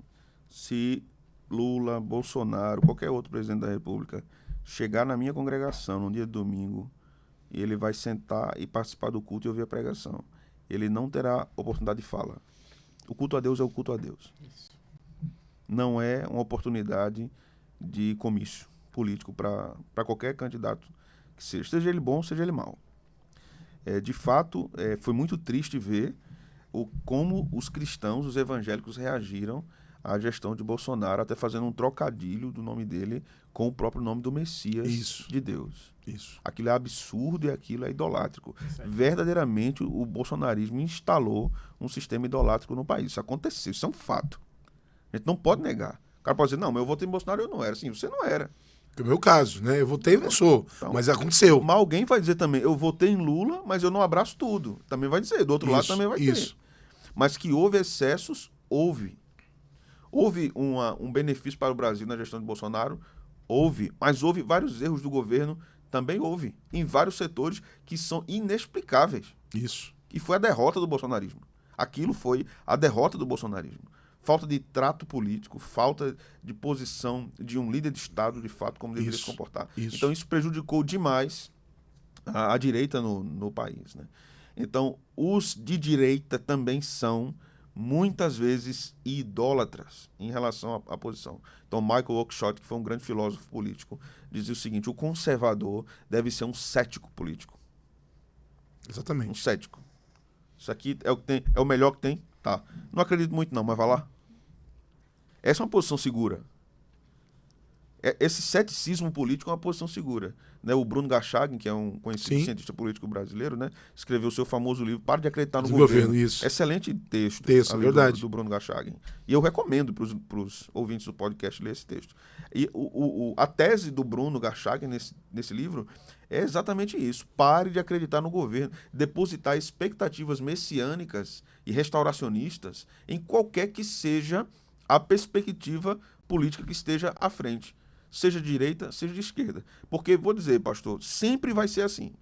se Lula, Bolsonaro, qualquer outro presidente da República chegar na minha congregação num dia de domingo, ele vai sentar e participar do culto e ouvir a pregação. Ele não terá oportunidade de fala. O culto a Deus é o culto a Deus. Isso. Não é uma oportunidade de comício político para qualquer candidato que seja ele bom, seja ele mau. De fato, foi muito triste ver como os cristãos, os evangélicos reagiram à gestão de Bolsonaro, até fazendo um trocadilho do nome dele com o próprio nome do Messias de Deus. Isso. Aquilo é absurdo e aquilo é idolátrico. Verdadeiramente, o bolsonarismo instalou um sistema idolátrico no país. Isso aconteceu, isso é um fato. A gente não pode negar. O cara pode dizer, não, mas eu votei em Bolsonaro e eu não era. Sim, você não era. É o meu caso, né? Eu votei e não sou, então, mas aconteceu. Mas alguém vai dizer também, eu votei em Lula, mas eu não abraço tudo. Também vai dizer, do outro lado também vai ter. Mas que houve excessos, houve. Houve um benefício para o Brasil na gestão de Bolsonaro? Houve. Mas houve vários erros do governo? Também houve. Em vários setores que são inexplicáveis. Isso. E foi a derrota do bolsonarismo. Aquilo foi a derrota do bolsonarismo. Falta de trato político, falta de posição de um líder de Estado, de fato, como deveria se comportar. Então, isso prejudicou demais a direita no país. Né? Então, os de direita também são, muitas vezes, idólatras em relação à posição. Então, Michael Oakeshott, que foi um grande filósofo político, dizia o seguinte, o conservador deve ser um cético político. Exatamente. Um cético. Isso aqui é o que tem, é o melhor que tem? Tá. Não acredito muito não, mas vai lá. Essa é uma posição segura. Esse ceticismo político é uma posição segura. Né? O Bruno Garchagen, que é um conhecido cientista político brasileiro, né? Escreveu o seu famoso livro Para de Acreditar no Governo. Isso. Excelente texto verdade. Do Bruno Garchagen. E eu recomendo para os ouvintes do podcast ler esse texto. E a tese do Bruno Garchagen nesse livro é exatamente isso. Pare de acreditar no governo. Depositar expectativas messiânicas e restauracionistas em qualquer que seja a perspectiva política que esteja à frente. Seja de direita, seja de esquerda. Porque, vou dizer, pastor, sempre vai ser assim.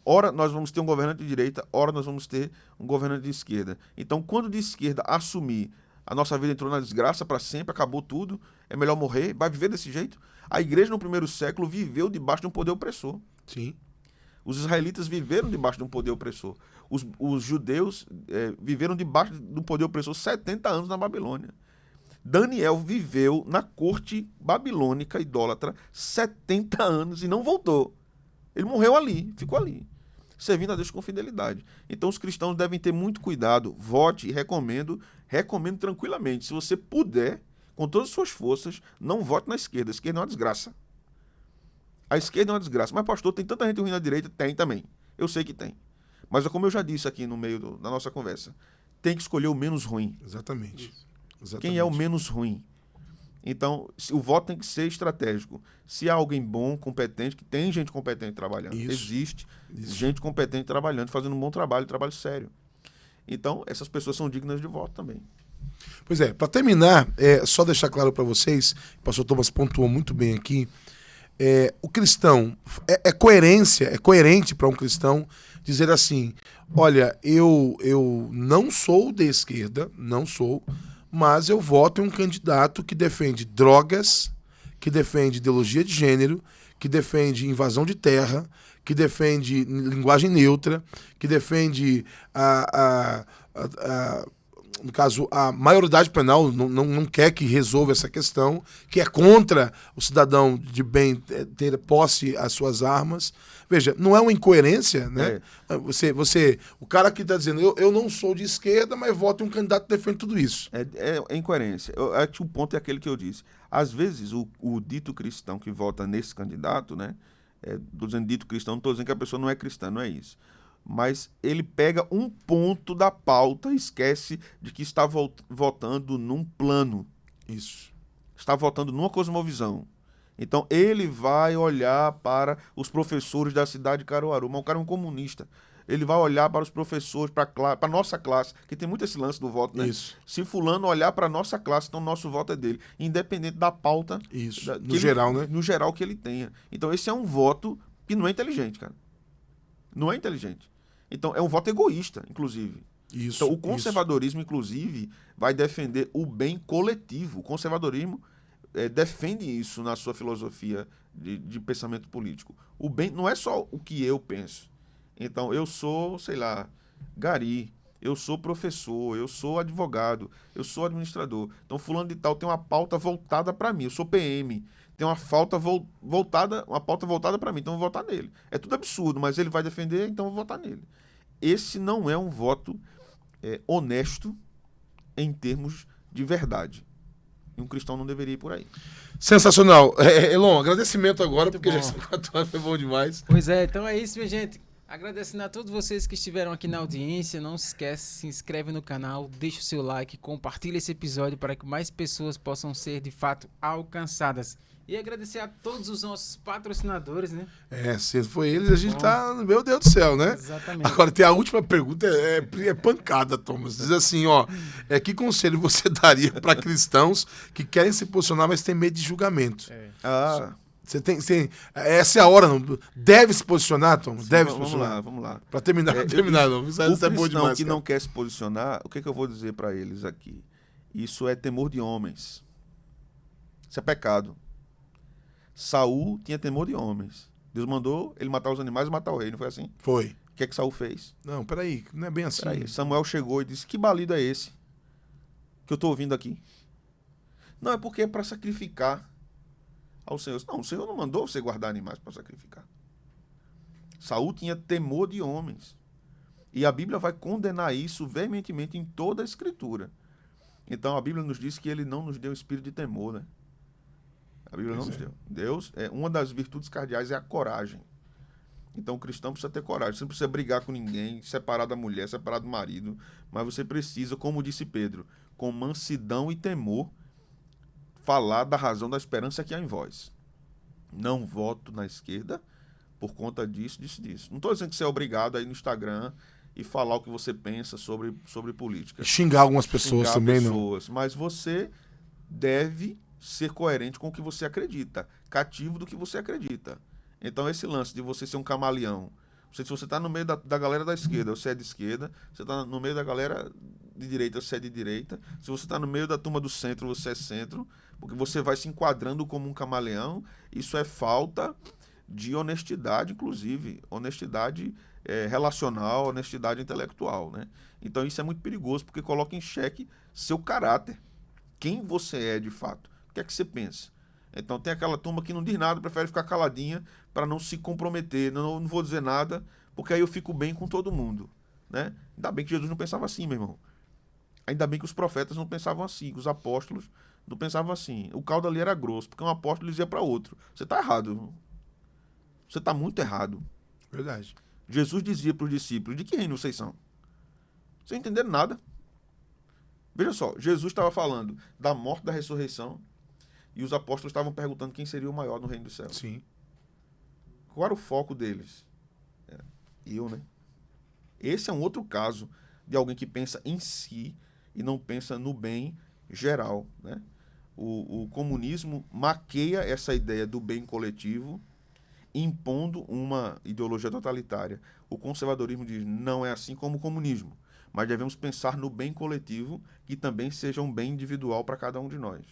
Ora nós vamos ter um governante de direita, ora nós vamos ter um governante de esquerda. Então, quando de esquerda assumir a nossa vida entrou na desgraça para sempre, acabou tudo, é melhor morrer, vai viver desse jeito? A igreja no primeiro século viveu debaixo de um poder opressor. Sim. Os israelitas viveram debaixo de um poder opressor. Os judeus viveram debaixo do poder opressor 70 anos na Babilônia. Daniel viveu na corte babilônica idólatra 70 anos e não voltou. Ele morreu ali, ficou ali, servindo a Deus com fidelidade. Então os cristãos devem ter muito cuidado. Vote e recomendo tranquilamente. Se você puder, com todas as suas forças, não vote na esquerda. A esquerda é uma desgraça. A esquerda é uma desgraça. Mas, pastor, tem tanta gente ruim na direita? Tem também. Eu sei que tem. Mas, como eu já disse aqui no meio da nossa conversa, tem que escolher o menos ruim. Exatamente. Quem é o menos ruim? Então, o voto tem que ser estratégico. Se há alguém bom, competente, que tem gente competente trabalhando, existe gente competente trabalhando, fazendo um bom trabalho sério. Então, essas pessoas são dignas de voto também. Pois é, para terminar, só deixar claro para vocês, o pastor Thomas pontuou muito bem aqui, o cristão, é coerente para um cristão dizer assim, olha, eu não sou de esquerda, não sou, mas eu voto em um candidato que defende drogas, que defende ideologia de gênero, que defende invasão de terra, que defende linguagem neutra, que defende no caso, a maioridade penal não quer que resolva essa questão, que é contra o cidadão de bem ter posse às suas armas. Veja, não é uma incoerência, né? O cara que está dizendo, eu não sou de esquerda, mas voto em um candidato que defende tudo isso. É incoerência. O ponto é aquele que eu disse. Às vezes, o dito cristão que vota nesse candidato, né? Estou dizendo dito cristão, não estou dizendo que a pessoa não é cristã, não é isso. Mas ele pega um ponto da pauta e esquece de que está votando num plano. Isso. Está votando numa cosmovisão. Então, ele vai olhar para os professores da cidade de Caruaru, mas o cara é um comunista. Ele vai olhar para os professores, para a nossa classe, que tem muito esse lance do voto, né? Isso. Se fulano olhar para a nossa classe, então o nosso voto é dele, independente da pauta. Isso, no geral, né? No geral que ele tenha. Então, esse é um voto que não é inteligente, cara. Não é inteligente. Então, é um voto egoísta, inclusive. Isso, então, o conservadorismo, inclusive, vai defender o bem coletivo. O conservadorismo defende isso na sua filosofia de pensamento político. O bem não é só o que eu penso. Então, eu sou, sei lá, gari, eu sou professor, eu sou advogado, eu sou administrador. Então, fulano de tal tem uma pauta voltada para mim. Eu sou PM. Tem uma pauta voltada para mim, então eu vou votar nele. É tudo absurdo, mas ele vai defender, então eu vou votar nele. Esse não é um voto honesto em termos de verdade. E um cristão não deveria ir por aí. Sensacional. Elon, agradecimento agora, Muito porque bom. já são 4 horas, foi bom demais. Pois é, então é isso, minha gente. Agradecendo a todos vocês que estiveram aqui na audiência. Não se esquece, se inscreve no canal, deixa o seu like, compartilha esse episódio para que mais pessoas possam ser de fato alcançadas. E agradecer a todos os nossos patrocinadores, né? Se foi eles, a gente tá, meu Deus do céu, né? Exatamente. Agora tem a última pergunta, é pancada, Thomas. Diz assim, ó, que conselho você daria para cristãos que querem se posicionar, mas têm medo de julgamento? Essa é a hora, não deve se posicionar, Thomas? Deve se posicionar. Vamos lá. Para terminar, não. O Isso é bom cristão demais, que cara. não quer se posicionar, o que eu vou dizer para eles aqui? Isso é temor de homens. Isso é pecado. Saul tinha temor de homens. Deus mandou ele matar os animais e matar o rei, não foi assim? Foi. O que é que Saul fez? Não, peraí, não é bem assim. Peraí, Samuel chegou e disse, que balido é esse que eu estou ouvindo aqui? Não, é porque é para sacrificar ao Senhor. Não, o Senhor não mandou você guardar animais para sacrificar. Saul tinha temor de homens. E a Bíblia vai condenar isso veementemente em toda a Escritura. Então a Bíblia nos diz que ele não nos deu espírito de temor, né? A Bíblia não nos deu. Deus, uma das virtudes cardeais é a coragem. Então o cristão precisa ter coragem. Você não precisa brigar com ninguém, separar da mulher, separar do marido, mas você precisa, como disse Pedro, com mansidão e temor, falar da razão da esperança que há em vós. Não voto na esquerda por conta disso. Não estou dizendo que você é obrigado a ir no Instagram e falar o que você pensa sobre política. Xingar algumas pessoas também, não. Mas você deve ser coerente com o que você acredita, cativo do que você acredita. Então, esse lance de você ser um camaleão, se você está no meio da galera da esquerda, você é de esquerda, você está no meio da galera de direita, você é de direita, se você está no meio da turma do centro, você é centro, porque você vai se enquadrando como um camaleão, isso é falta de honestidade, inclusive, honestidade relacional, honestidade intelectual, né? Então, isso é muito perigoso, porque coloca em xeque seu caráter, quem você é de fato. O que é que você pensa? Então tem aquela turma que não diz nada, prefere ficar caladinha para não se comprometer. Não vou dizer nada, porque aí eu fico bem com todo mundo, né? Ainda bem que Jesus não pensava assim, meu irmão. Ainda bem que os profetas não pensavam assim, que os apóstolos não pensavam assim. O caldo ali era grosso, porque um apóstolo dizia para outro, você está errado. Você está muito errado. Verdade. Jesus dizia para os discípulos, de que reino vocês são? Vocês não entenderam nada. Veja só, Jesus estava falando da morte, da ressurreição, e os apóstolos estavam perguntando quem seria o maior no reino dos céus. Sim. Qual era o foco deles? Eu, né? Esse é um outro caso de alguém que pensa em si e não pensa no bem geral, né? O comunismo maqueia essa ideia do bem coletivo, impondo uma ideologia totalitária. O conservadorismo diz, não é assim como o comunismo, mas devemos pensar no bem coletivo, que também seja um bem individual para cada um de nós.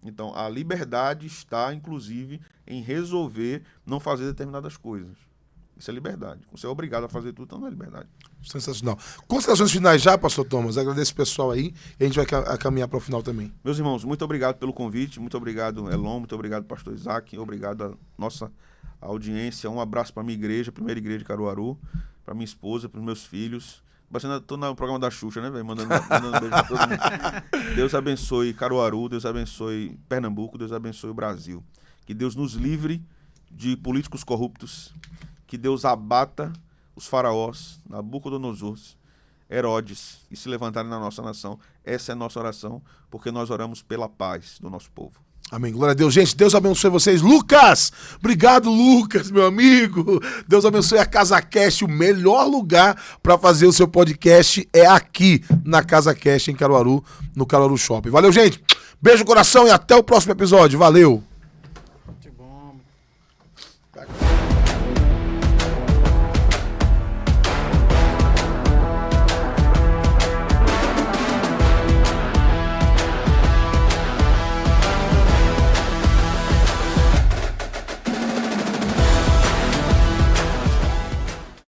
Então, a liberdade está, inclusive, em resolver não fazer determinadas coisas. Isso é liberdade. Você é obrigado a fazer tudo, então não é liberdade. Sensacional. Considerações finais já, pastor Thomas? Agradeço o pessoal aí e a gente vai caminhar para o final também. Meus irmãos, muito obrigado pelo convite, muito obrigado, Elon, muito obrigado, pastor Isaac, obrigado à nossa audiência. Um abraço para a minha igreja, primeira igreja de Caruaru, para minha esposa, para os meus filhos. Estou no programa da Xuxa, né, velho? Mandando beijo para todo mundo. Deus abençoe Caruaru, Deus abençoe Pernambuco, Deus abençoe o Brasil. Que Deus nos livre de políticos corruptos, que Deus abata os faraós, Nabucodonosor, Herodes, que se levantarem na nossa nação. Essa é a nossa oração, porque nós oramos pela paz do nosso povo. Amém. Glória a Deus. Gente, Deus abençoe vocês. Lucas! Obrigado, Lucas, meu amigo. Deus abençoe a Casa Cast. O melhor lugar para fazer o seu podcast é aqui na Casa Cast, em Caruaru, no Caruaru Shopping. Valeu, gente. Beijo no coração e até o próximo episódio. Valeu. Muito bom.